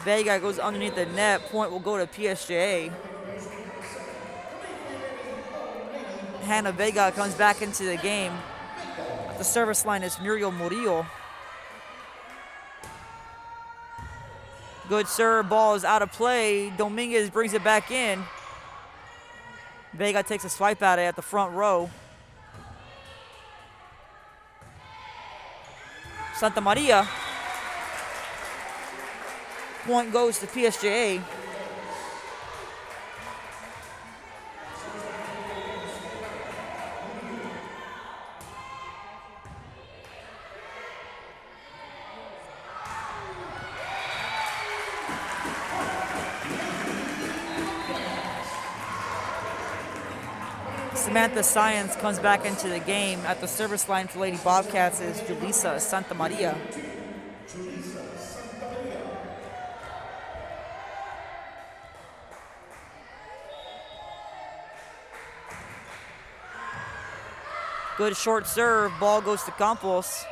Vega goes underneath the net. Point will go to PSJA. Hannah Vega comes back into the game At the service line is Muriel Murillo. Good serve, ball is out of play. Dominguez brings it back in. Vega takes a swipe at it at the front row. Santa Maria. Point goes to PSJA. Samantha Science comes back into the game. At the service line for Lady Bobcats is Julissa Santa Maria. Good short serve. Ball goes to Campos.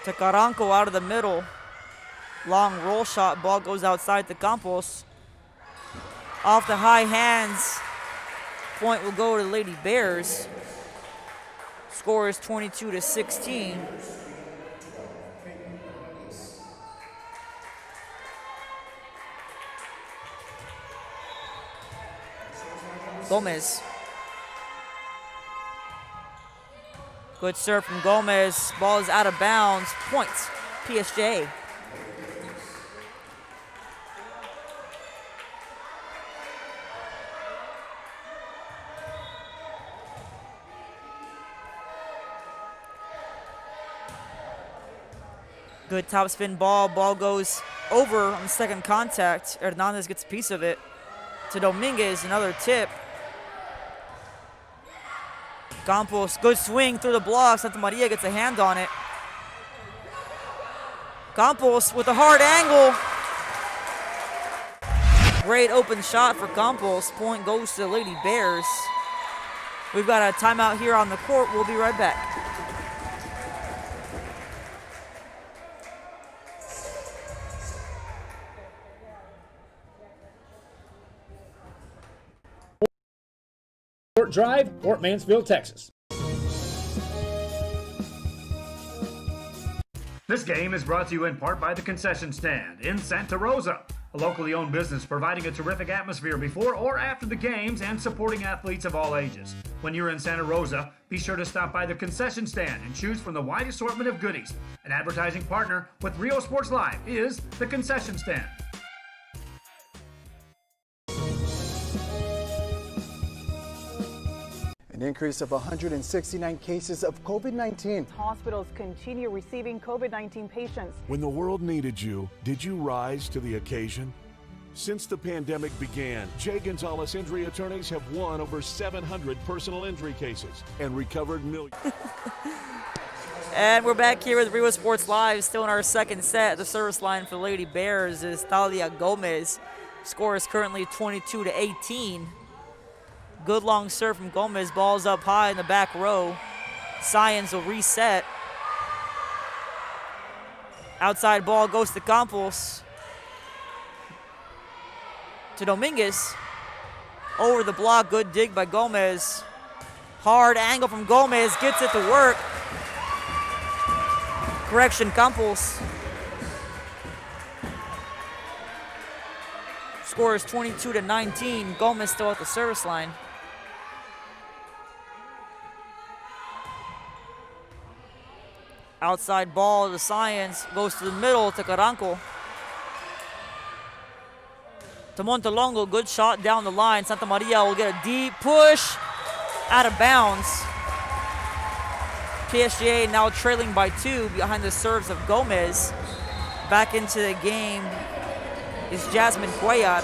To Caranco out of the middle. Long roll shot. Ball goes outside to Campos. Off the high hands. Point will go to Lady Bears. Score is 22-16. Gomez. Good serve from Gomez. Ball is out of bounds. Points. PSJA. Good topspin ball. Ball goes over on the second contact. Hernandez gets a piece of it. To Dominguez, another tip. Campos, good swing through the block. Santa Maria gets a hand on it. Campos with a hard angle. Great open shot for Campos. Point goes to the Lady Bears. We've got a timeout here on the court. We'll be right back. Fort Drive, Fort Mansfield, Texas. This game is brought to you in part by the Concession Stand in Santa Rosa, a locally owned business providing a terrific atmosphere before or after the games and supporting athletes of all ages. When you're in Santa Rosa, be sure to stop by the Concession Stand and choose from the wide assortment of goodies. An advertising partner with Rio Sports Live is the Concession Stand. An increase of 169 cases of COVID-19. Hospitals continue receiving COVID-19 patients. When the world needed you, did you rise to the occasion? Since the pandemic began, Jay Gonzalez Injury Attorneys have won over 700 personal injury cases and recovered millions. And we're back here with Rio Sports Live, still in our second set. The service line for Lady Bears is Thalia Gomez. Score is currently 22-18. Good long serve from Gomez. Ball's up high in the back row. Science will reset. Outside ball goes to Campos. To Dominguez. Over the block. Good dig by Gomez. Hard angle from Gomez. Gets it to work. Correction, Campos. Score is 22-19. Gomez still at the service line. Outside ball to Science, goes to the middle to Caranco. To Montelongo, good shot down the line. Santa Maria will get a deep push, out of bounds. PSJA now trailing by 2 behind the serves of Gomez. Back into the game is Jasmine Cuellar.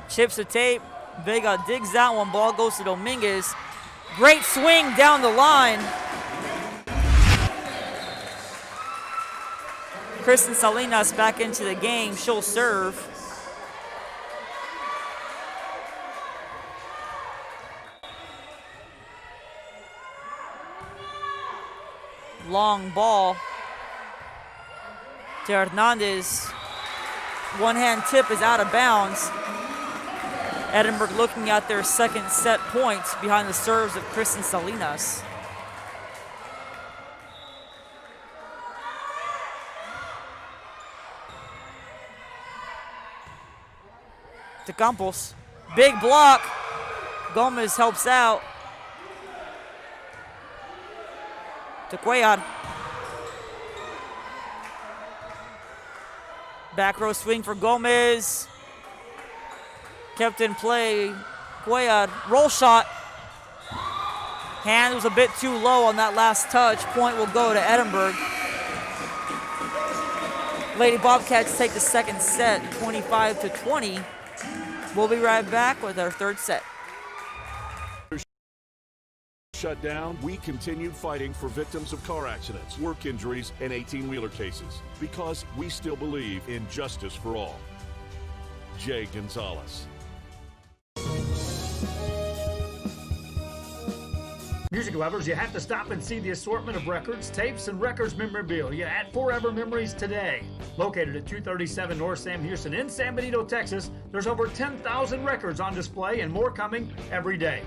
Chips the tape. Vega digs that one. Ball goes to Dominguez. Great swing down the line. Kristen Salinas back into the game. She'll serve. Long ball to Hernandez. One-hand tip is out of bounds. Edinburg looking at their second set points behind the serves of Kristen Salinas. To Campos. Big block. Gomez helps out. To Cuellar. Back row swing for Gomez. Kept in play. Cuellar. Roll shot. Hand was a bit too low on that last touch. Point will go to Edinburg. Lady Bobcats take the second set, 25-20. We'll be right back with our third set. Shut down, we continued fighting for victims of car accidents, work injuries, and 18-wheeler cases because we still believe in justice for all. Jay Gonzalez. Music lovers, you have to stop and see the assortment of records, tapes, and records memorabilia at Forever Memories today. Located at 237 North Sam Houston in San Benito, Texas, there's over 10,000 records on display and more coming every day.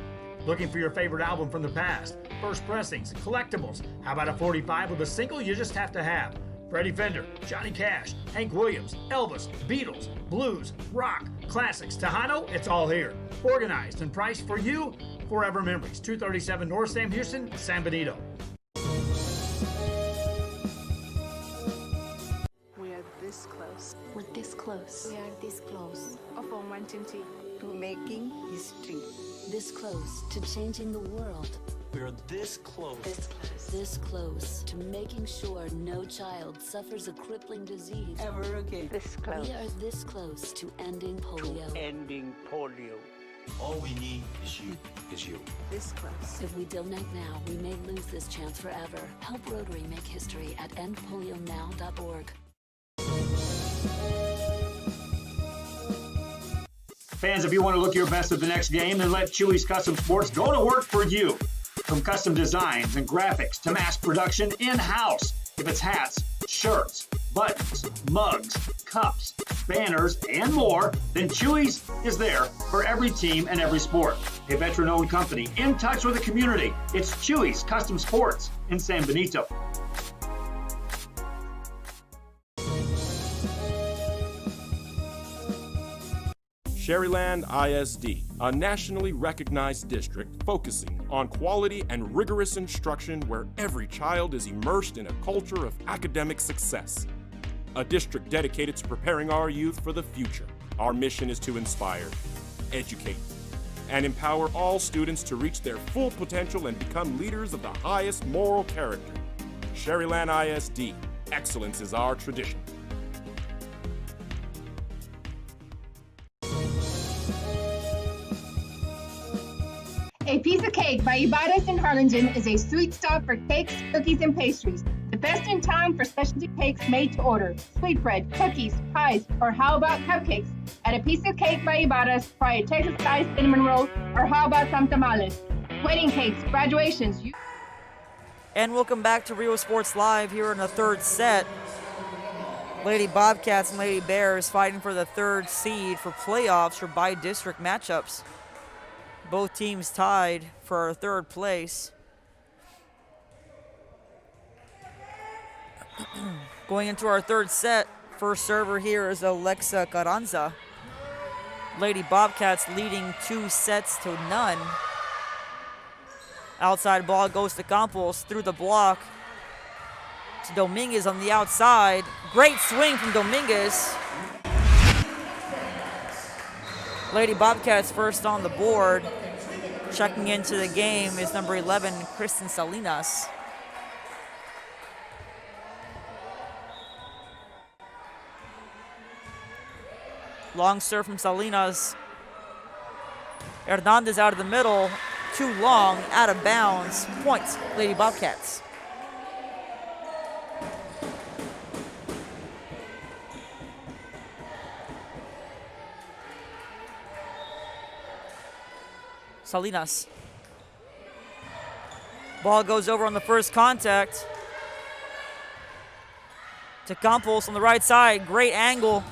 Looking for your favorite album from the past, first pressings, collectibles. How about a 45 with a single you just have to have? Freddie Fender, Johnny Cash, Hank Williams, Elvis, Beatles, blues, rock, classics, Tejano, it's all here. Organized and priced for you. Forever Memories, 237 North Sam Houston, San Benito. We are this close. We're this close. We are this close of wanting to making history. This close to changing the world. We're this close. This close to making sure no child suffers a crippling disease Ever again. This close. We are this close to ending polio. Ending polio. All we need is you. This close. If we donate now, we may lose this chance forever. Help Rotary make history at endpolionow.org. Fans, if you want to look your best at the next game, then let Chewy's Custom Sports go to work for you. From custom designs and graphics to mass production in-house. If it's hats, shirts, buttons, mugs, cups, banners, and more, then Chewy's is there for every team and every sport. A veteran-owned company in touch with the community. It's Chewy's Custom Sports in San Benito. Sherryland ISD, a nationally recognized district focusing on quality and rigorous instruction where every child is immersed in a culture of academic success. A district dedicated to preparing our youth for the future. Our mission is to inspire, educate, and empower all students to reach their full potential and become leaders of the highest moral character. Sherryland ISD, excellence is our tradition. A Piece of Cake by Ibarras in Harlingen is a sweet stop for cakes, cookies, and pastries. The best in town for specialty cakes made to order. Sweetbread, cookies, pies, or how about cupcakes? At A Piece of Cake by Ibarras, try a Texas-style cinnamon roll, or how about some tamales? Wedding cakes, graduations. And welcome back to Rio Sports Live here in the third set. Lady Bobcats and Lady Bears fighting for the third seed for playoffs for by-district matchups. Both teams tied for third place. Going into our third set, first server here is Alexa Carranza. Lady Bobcats leading 2-0. Outside ball goes to Campos through the block to Dominguez on the outside. Great swing from Dominguez. Lady Bobcats first on the board. Checking into the game is number 11, Kristen Salinas. Long serve from Salinas. Hernandez out of the middle. Too long, out of bounds. Points, Lady Bobcats. Salinas. Ball goes over on the first contact to Campos on the right side. Great angle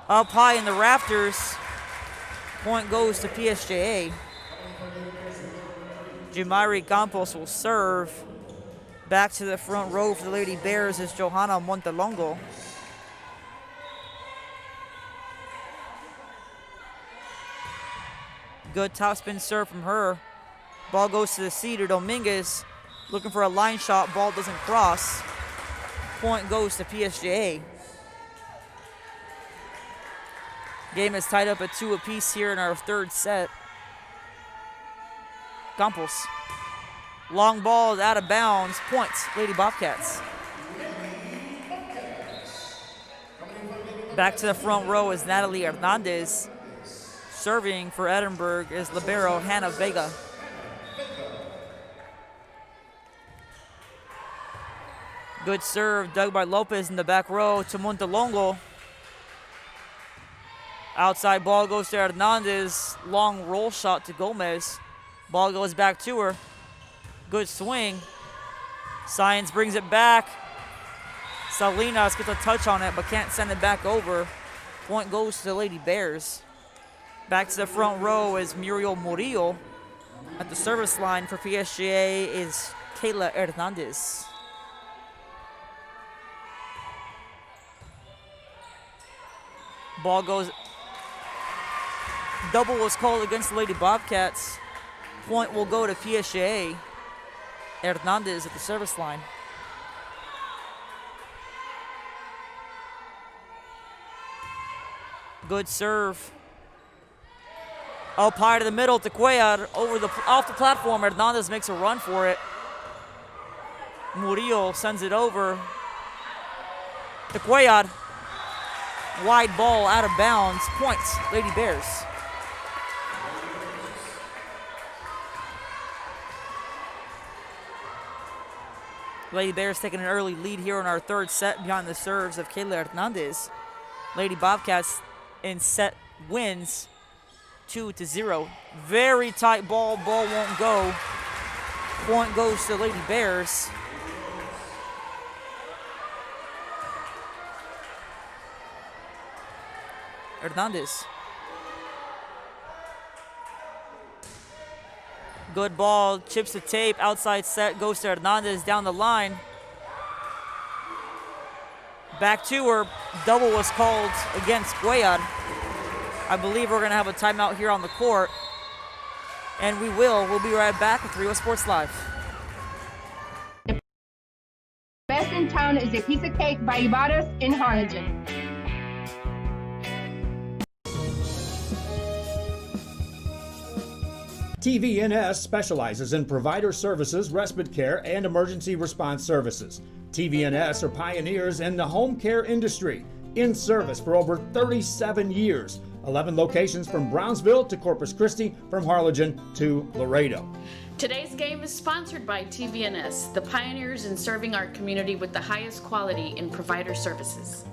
up high in the rafters. Point goes to PSJA. Jumari Campos will serve. Back to the front row for the Lady Bears is Johanna Montelongo. Good topspin serve from her. Ball goes to the seater. Dominguez looking for a line shot. Ball doesn't cross. Point goes to PSJA. Game is tied up at 2 apiece here in our third set. Campos. Long ball is out of bounds. Points, Lady Bobcats. Back to the front row is Natalie Hernandez. Serving for Edinburg is libero Hannah Vega. Good serve dug by Lopez in the back row to Montelongo. Outside ball goes to Hernandez. Long roll shot to Gomez. Ball goes back to her. Good swing. Science brings it back. Salinas gets a touch on it but can't send it back over. Point goes to the Lady Bears. Back to the front row is Muriel Murillo. At the service line for PSJA is Kayla Hernandez. Ball goes. Double was called against the Lady Bobcats. Point will go to PSJA. Hernandez at the service line. Good serve. Up high to the middle to Cuellar. Off the platform. Hernandez makes a run for it. Murillo sends it over to Cuellar. Wide ball out of bounds. Points, Lady Bears. Lady Bears taking an early lead here in our third set behind the serves of Kayla Hernandez. Lady Bobcats in set wins 2-0. Very tight ball. Ball won't go. Point goes to Lady Bears. Hernandez. Good ball, chips the tape, outside set, goes to Hernandez down the line. Back to her, double was called against Cuellar. I believe we're gonna have a timeout here on the court. And we will. We'll be right back with Rio Sports Live. The best in town is a piece of cake by Ibarra's in Harlingen. TVNS specializes in provider services, respite care, and emergency response services. TVNS are pioneers in the home care industry, in service for over 37 years. 11 locations from Brownsville to Corpus Christi, from Harlingen to Laredo. Today's game is sponsored by TVNS, the pioneers in serving our community with the highest quality in provider services.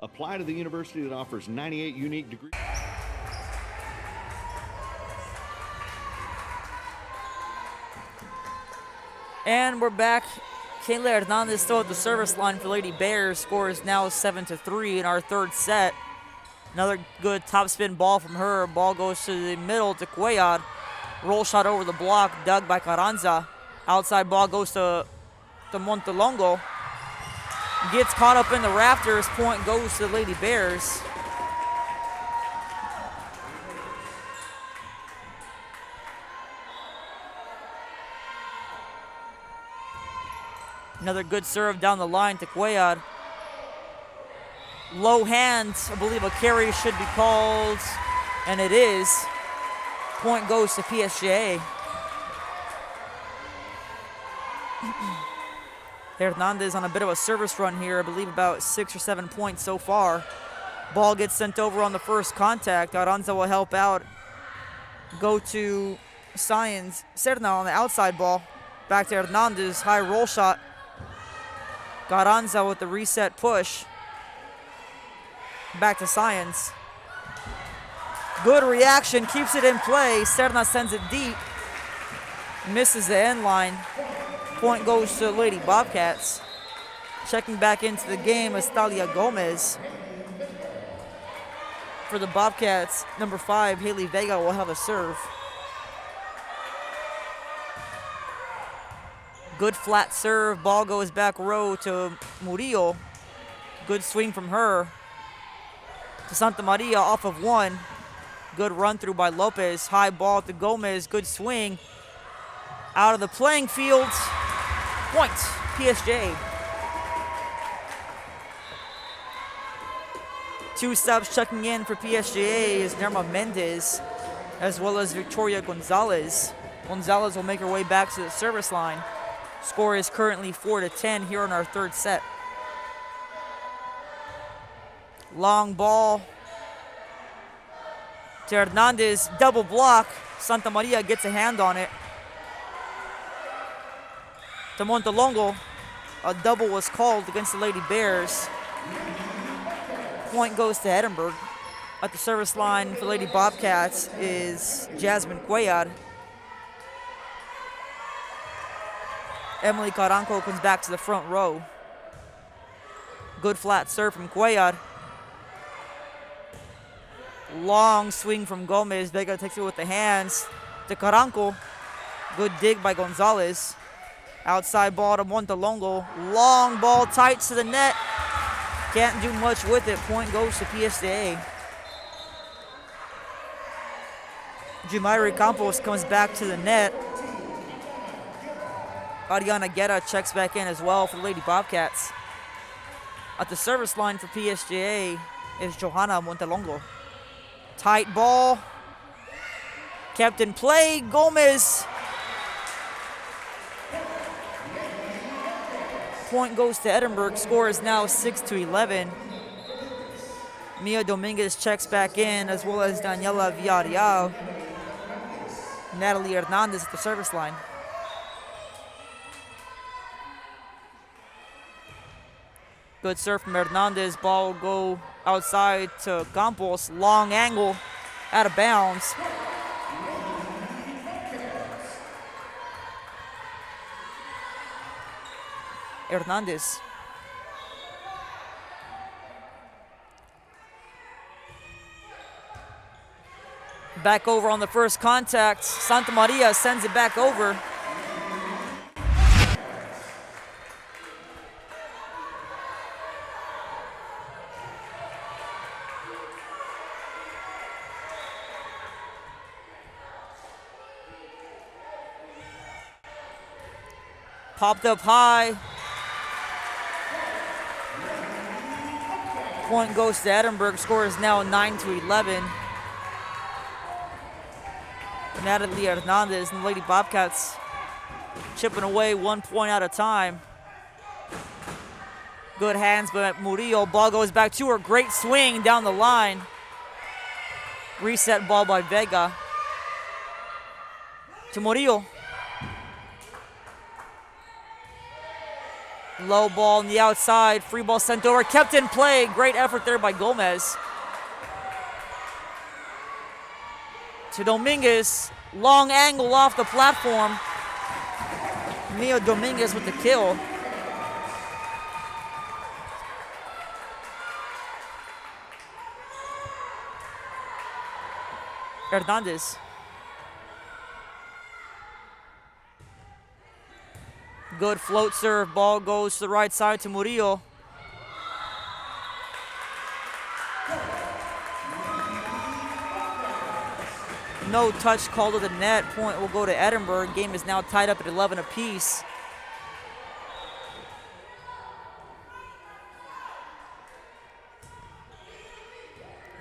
Apply to the university that offers 98 unique degrees. And we're back. Kayla Hernandez still at the service line for Lady Bears. Score is now 7-3 in our third set. Another good topspin ball from her. Ball goes to the middle to Cuellar. Roll shot over the block, dug by Carranza. Outside ball goes to Montelongo. Gets caught up in the rafters. Point goes to the Lady Bears. Another good serve down the line to Cuellar. Low hand, I believe a carry should be called, and it is. Point goes to PSJA. Hernandez on a bit of a service run here, I believe about 6 or 7 points so far. Ball gets sent over on the first contact. Aranza will help out. Go to Science. Serna on the outside ball. Back to Hernandez, high roll shot. Carranza with the reset push. Back to Science. Good reaction, keeps it in play. Serna sends it deep. Misses the end line. Point goes to Lady Bobcats. Checking back into the game is Thalia Gomez. For the Bobcats, number 5, Haley Vega will have a serve. Good flat serve. Ball goes back row to Murillo. Good swing from her to Santa Maria off of one. Good run through by Lopez. High ball to Gomez. Good swing. Out of the playing field. Point, PSJA. 2 subs checking in for PSJA is Nerma Mendez, as well as Victoria Gonzalez. Gonzalez will make her way back to the service line. Score is currently 4-10 here in our third set. Long ball to Hernandez, double block. Santa Maria gets a hand on it. To Montelongo, a double was called against the Lady Bears. Point goes to Edinburg. At the service line for Lady Bobcats is Jasmine Cuellar. Emily Caranco comes back to the front row. Good flat serve from Cuellar. Long swing from Gomez. Vega takes it with the hands to Caranco. Good dig by Gonzalez. Outside ball to Montelongo. Long ball tight to the net. Can't do much with it. Point goes to PSJA. Jumairi Campos comes back to the net. Ariana Guerra checks back in as well for the Lady Bobcats. At the service line for PSJA is Johanna Montelongo. Tight ball. Kept in play. Gomez. Point goes to Edinburg. Score is now 6-11. Mia Dominguez checks back in, as well as Daniela Villarreal. Natalie Hernandez at the service line. Good serve from Hernandez. Ball will go outside to Campos. Long angle, out of bounds. Hernandez. Back over on the first contact. Santa Maria sends it back over. Popped up high. Point goes to Edinburg. Score is now 9-11. Natalie Hernandez and the Lady Bobcats chipping away 1 point at a time. Good hands by Murillo. Ball goes back to her. Great swing down the line. Reset ball by Vega. To Murillo. Low ball on the outside. Free ball sent over. Kept in play. Great effort there by Gomez. To Dominguez. Long angle off the platform. Mia Dominguez with the kill. Hernandez. Good float serve. Ball goes to the right side to Murillo. No touch called to the net. Point will go to Edinburg. Game is now tied up at 11 apiece.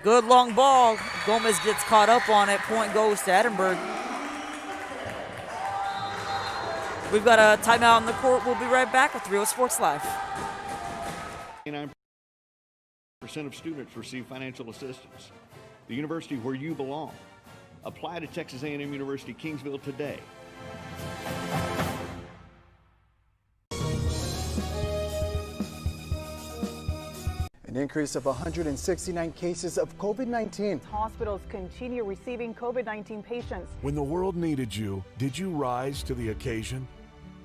Good long ball. Gomez gets caught up on it. Point goes to Edinburg. We've got a timeout on the court. We'll be right back with 3O Sports Live. 99% of students receive financial assistance. The university where you belong. Apply to Texas A&M University Kingsville today. An increase of 169 cases of COVID-19. Hospitals continue receiving COVID-19 patients. When the world needed you, did you rise to the occasion?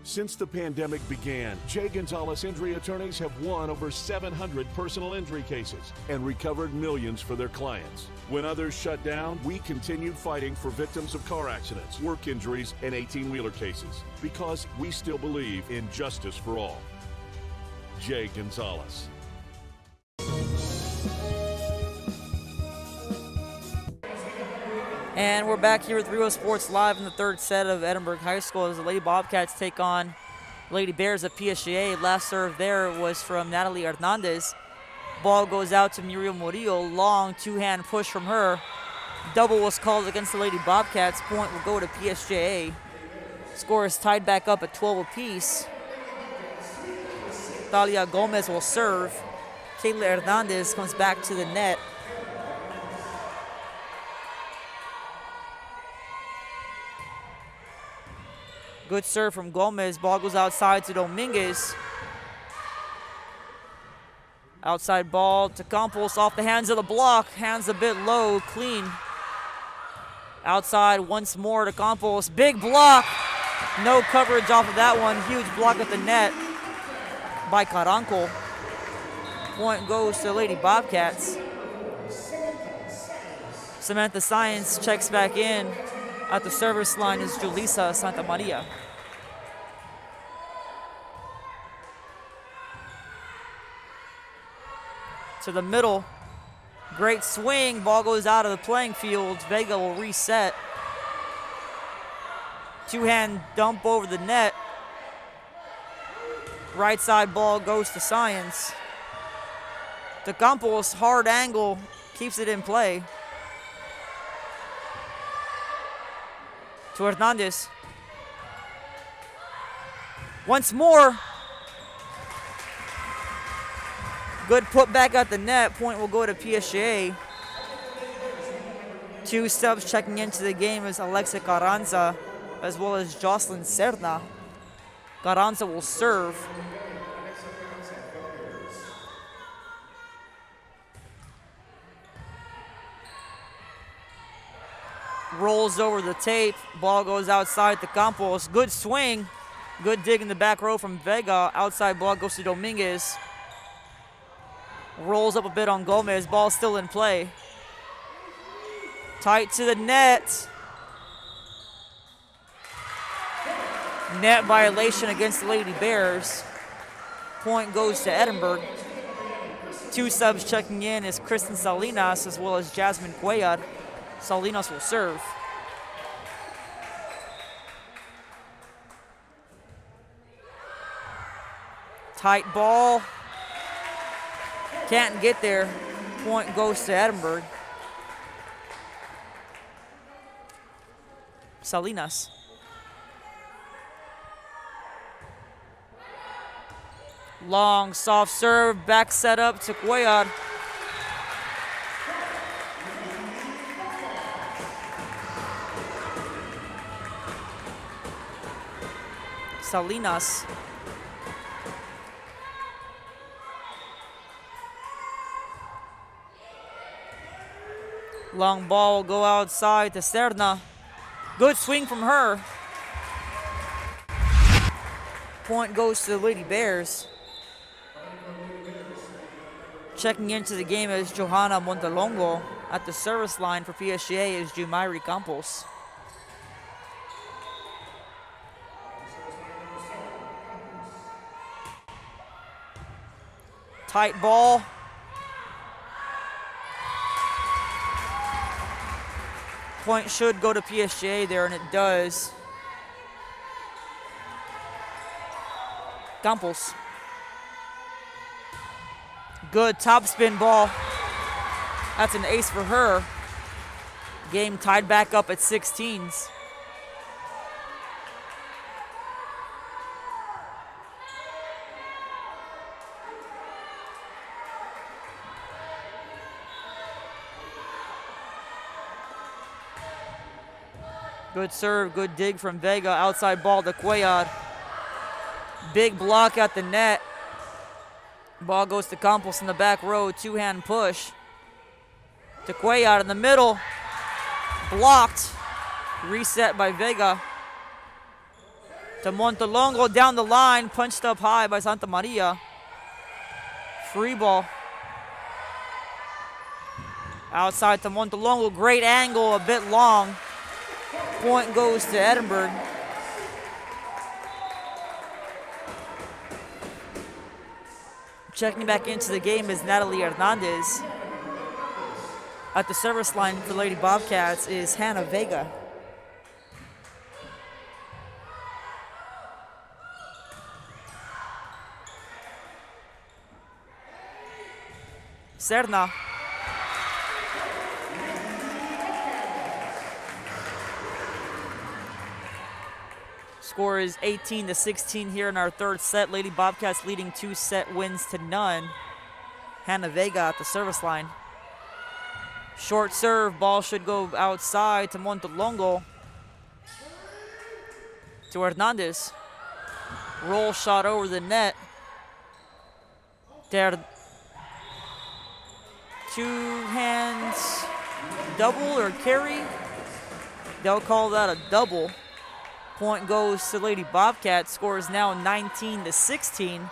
Since the pandemic began, Jay Gonzalez Injury Attorneys have won over 700 personal injury cases and recovered millions for their clients. When others shut down, we continued fighting for victims of car accidents, work injuries, and 18-wheeler cases because we still believe in justice for all. Jay Gonzalez. And we're back here with Rio Sports Live in the third set of Edinburg High School as the Lady Bobcats take on Lady Bears of PSJA. Last serve there was from Natalie Hernandez. Ball goes out to Muriel Murillo. Long two-hand push from her. Double was called against the Lady Bobcats. Point will go to PSJA. Score is tied back up at 12 apiece. Talia Gomez will serve. Kayla Hernandez comes back to the net. Good serve from Gomez. Ball goes outside to Dominguez. Outside ball to Campos off the hands of the block. Hands a bit low, clean. Outside once more to Campos. Big block. No coverage off of that one. Huge block at the net by Caranco. Point goes to Lady Bobcats. Samantha Science checks back in. At the service line is Julissa Santa Maria. To the middle. Great swing. Ball goes out of the playing field. Vega will reset. Two-hand dump over the net. Right side ball goes to Science. To Campos, hard angle, keeps it in play. To Hernandez. Once more. Good put back at the net. Point will go to PSJA. Two subs checking into the game is Alexa Carranza as well as Jocelyn Serna. Carranza will serve. Rolls over the tape. Ball goes outside to Campos. Good swing. Good dig in the back row from Vega. Outside ball goes to Dominguez. Rolls up a bit on Gomez. Ball still in play. Tight to the net. Net violation against the Lady Bears. Point goes to Edinburg. Two subs checking in is Kristen Salinas as well as Jasmine Cuellar. Salinas will serve. Tight ball. Can't get there. Point goes to Edinburg. Salinas. Long, soft serve. Back set up to Cuellar. Salinas. Long ball will go outside to Serna. Good swing from her. Point goes to the Lady Bears. Checking into the game is Johanna Montalongo. At the service line for PSJA is Jumairi Campos. Tight ball. Point should go to PSJA there, and it does. Campos. Good topspin ball. That's an ace for her. Game tied back up at 16s. Good serve, good dig from Vega. Outside ball to Cuellar. Big block at the net. Ball goes to Campos in the back row. Two-hand push. To Cuellar in the middle. Blocked. Reset by Vega. To Montelongo down the line, punched up high by Santa Maria. Free ball. Outside to Montelongo, great angle, a bit long. Point goes to Edinburg. Checking back into the game is Natalie Hernandez. At the service line for Lady Bobcats is Hannah Vega. Serna. Score is 18-16 here in our third set. Lady Bobcats leading 2 set wins to none. Hannah Vega at the service line. Short serve, ball should go outside to Montelongo. To Hernandez. Roll shot over the net. There. 2 hands double or carry. They'll call that a double. Point goes to Lady Bobcats. Score is now 19-16.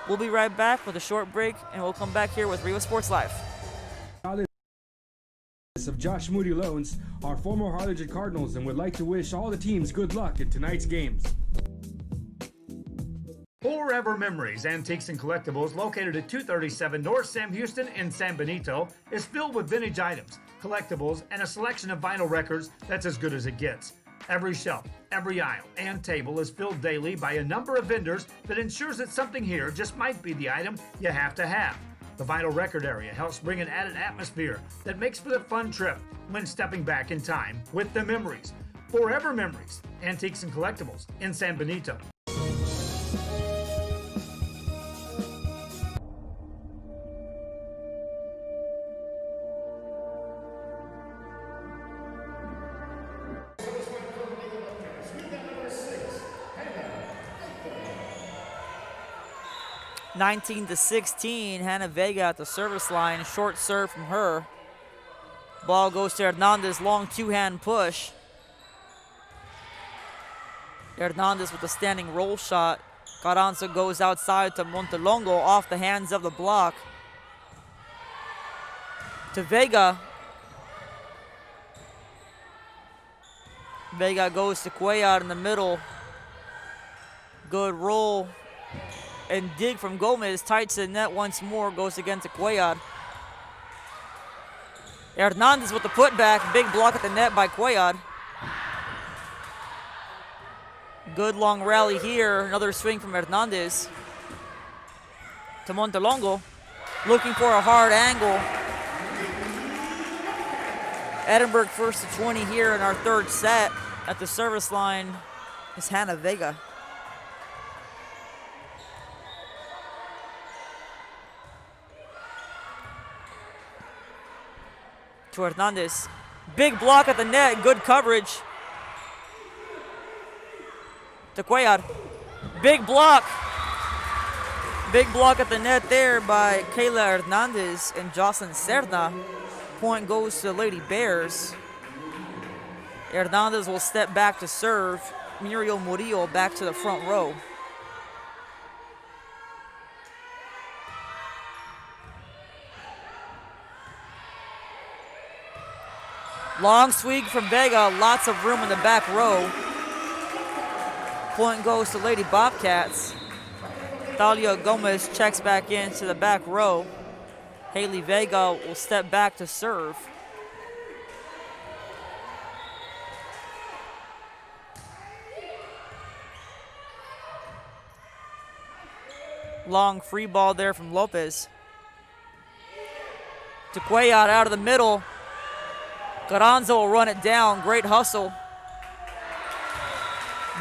We'll be right back with a short break, and we'll come back here with Riva Sports Live. Of Josh Moody Loans are former Harlingen Cardinals and would like to wish all the teams good luck in tonight's games. Forever Memories, Antiques and Collectibles, located at 237 North Sam Houston in San Benito, is filled with vintage items, collectibles, and a selection of vinyl records that's as good as it gets. Every shelf, every aisle, and table is filled daily by a number of vendors that ensures that something here just might be the item you have to have. The vinyl record area helps bring an added atmosphere that makes for the fun trip when stepping back in time with the memories. Forever Memories, Antiques and Collectibles in San Benito. (19-16), Hannah Vega at the service line. Short serve from her. Ball goes to Hernandez, long 2-hand push. Hernandez with a standing roll shot. Carranza goes outside to Montelongo off the hands of the block. To Vega. Vega goes to Cuellar in the middle. Good roll and dig from Gomez. Tight to the net once more. Goes again to Cuellar. Hernandez with the putback. Big block at the net by Cuellar. Good long rally here. Another swing from Hernandez. To Montelongo. Looking for a hard angle. Edinburg first to 20 here in our third set. At the service line is Hannah Vega. To Hernandez. Big block at the net. Good coverage. To Cuellar. Big block. Big block at the net there by Kayla Hernandez and Jocelyn Serna. Point goes to the Lady Bears. Hernandez will step back to serve. Muriel Murillo back to the front row. Long swing from Vega, lots of room in the back row. Point goes to Lady Bobcats. Thalia Gomez checks back into the back row. Haley Vega will step back to serve. Long free ball there from Lopez. To Cuellar out of the middle. Carranza will run it down. Great hustle.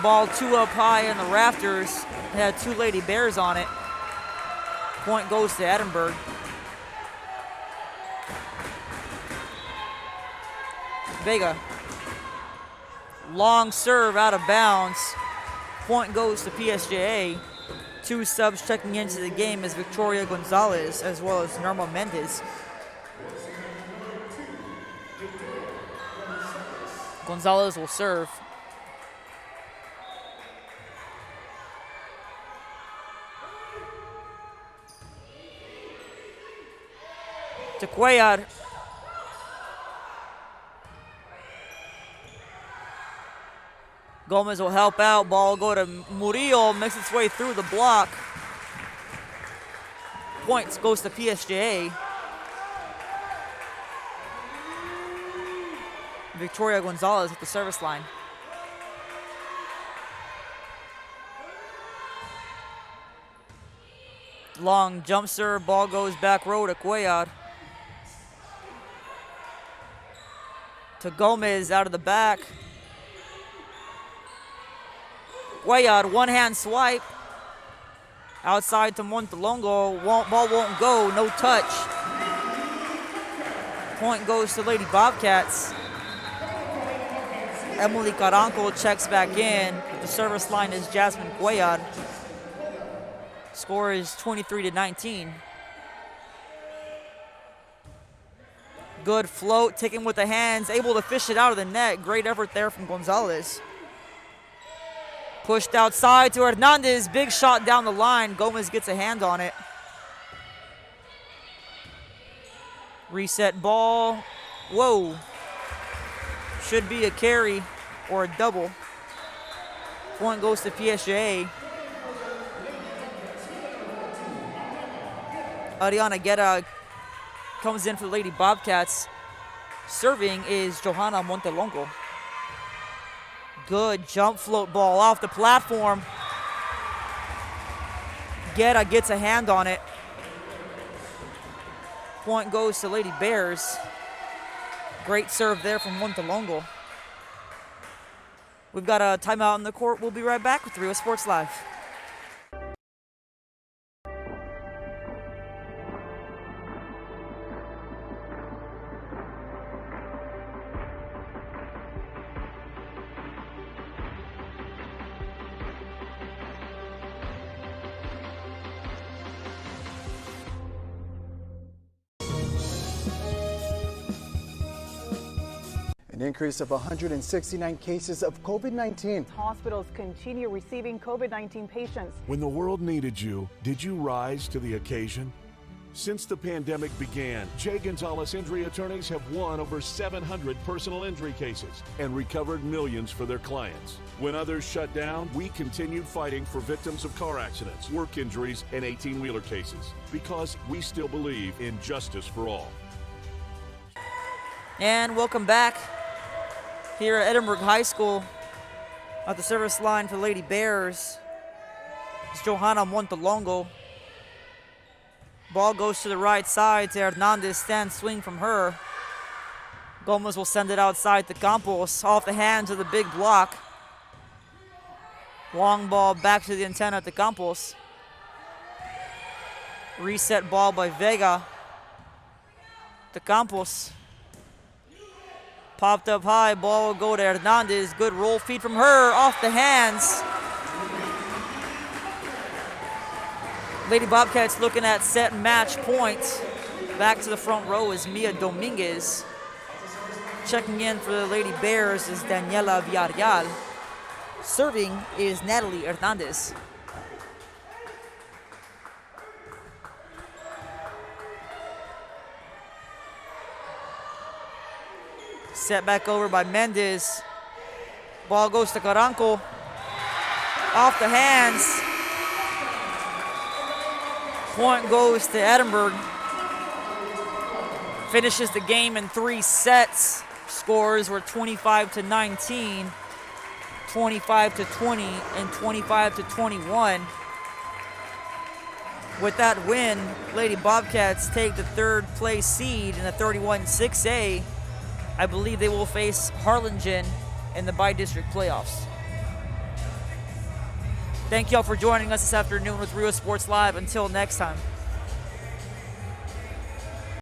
Ball 2 up high in the rafters. It had 2 Lady Bears on it. Point goes to Edinburg. Vega. Long serve out of bounds. Point goes to PSJA. 2 subs checking into the game is Victoria Gonzalez as well as Norma Mendez. Gonzalez will serve. to Cuellar. Gomez will help out. Ball will go to Murillo. Makes its way through the block. Points goes to PSJA. Victoria Gonzalez at the service line. Long jump serve. Ball goes back row to Cuellar. To Gomez out of the back. Cuellar, one-hand swipe. Outside to Montelongo. Ball won't go. No touch. Point goes to Lady Bobcats. Emily Caranco checks back in. The service line is Jasmine Cuellar. Score is 23-19. Good float, taken with the hands, able to fish it out of the net. Great effort there from Gonzalez. Pushed outside to Hernandez. Big shot down the line. Gomez gets a hand on it. Reset ball. Whoa. Should be a carry or a double. Point goes to PSJA. Ariana Guerra comes in for the Lady Bobcats. Serving is Johanna Montelongo. Good jump float ball off the platform. Guerra gets a hand on it. Point goes to Lady Bears. Great serve there from Montelongo. We've got a timeout in the court. We'll be right back with Rio Sports Live. An increase of 169 cases of COVID-19. Hospitals continue receiving COVID-19 patients. When the world needed you, did you rise to the occasion? Since the pandemic began, J. Gonzalez Injury Attorneys have won over 700 personal injury cases and recovered millions for their clients. When others shut down, we continued fighting for victims of car accidents, work injuries, and 18-wheeler cases because we still believe in justice for all. And welcome back here at Edinburg High School. At the service line for Lady Bears is Johanna Montelongo. Ball goes to the right side to Hernandez. Stand swing from her. Gomez will send it outside to Campos. Off the hands of the big block. Long ball back to the antenna to Campos. Reset ball by Vega to Campos. Popped up high, ball will go to Hernandez. Good roll feed from her, off the hands. Lady Bobcats looking at set match points. Back to the front row is Mia Dominguez. Checking in for the Lady Bears is Daniela Villarreal. Serving is Natalie Hernandez. Set back over by Mendez. Ball goes to Caranco. Off the hands. Point goes to Edinburg. Finishes the game in 3 sets. Scores were 25-19, 25-20, and 25-21. With that win, Lady Bobcats take the 3rd place seed in the 31-6A. I believe they will face Harlingen in the bi-district playoffs. Thank y'all for joining us this afternoon with Rio Sports Live. Until next time.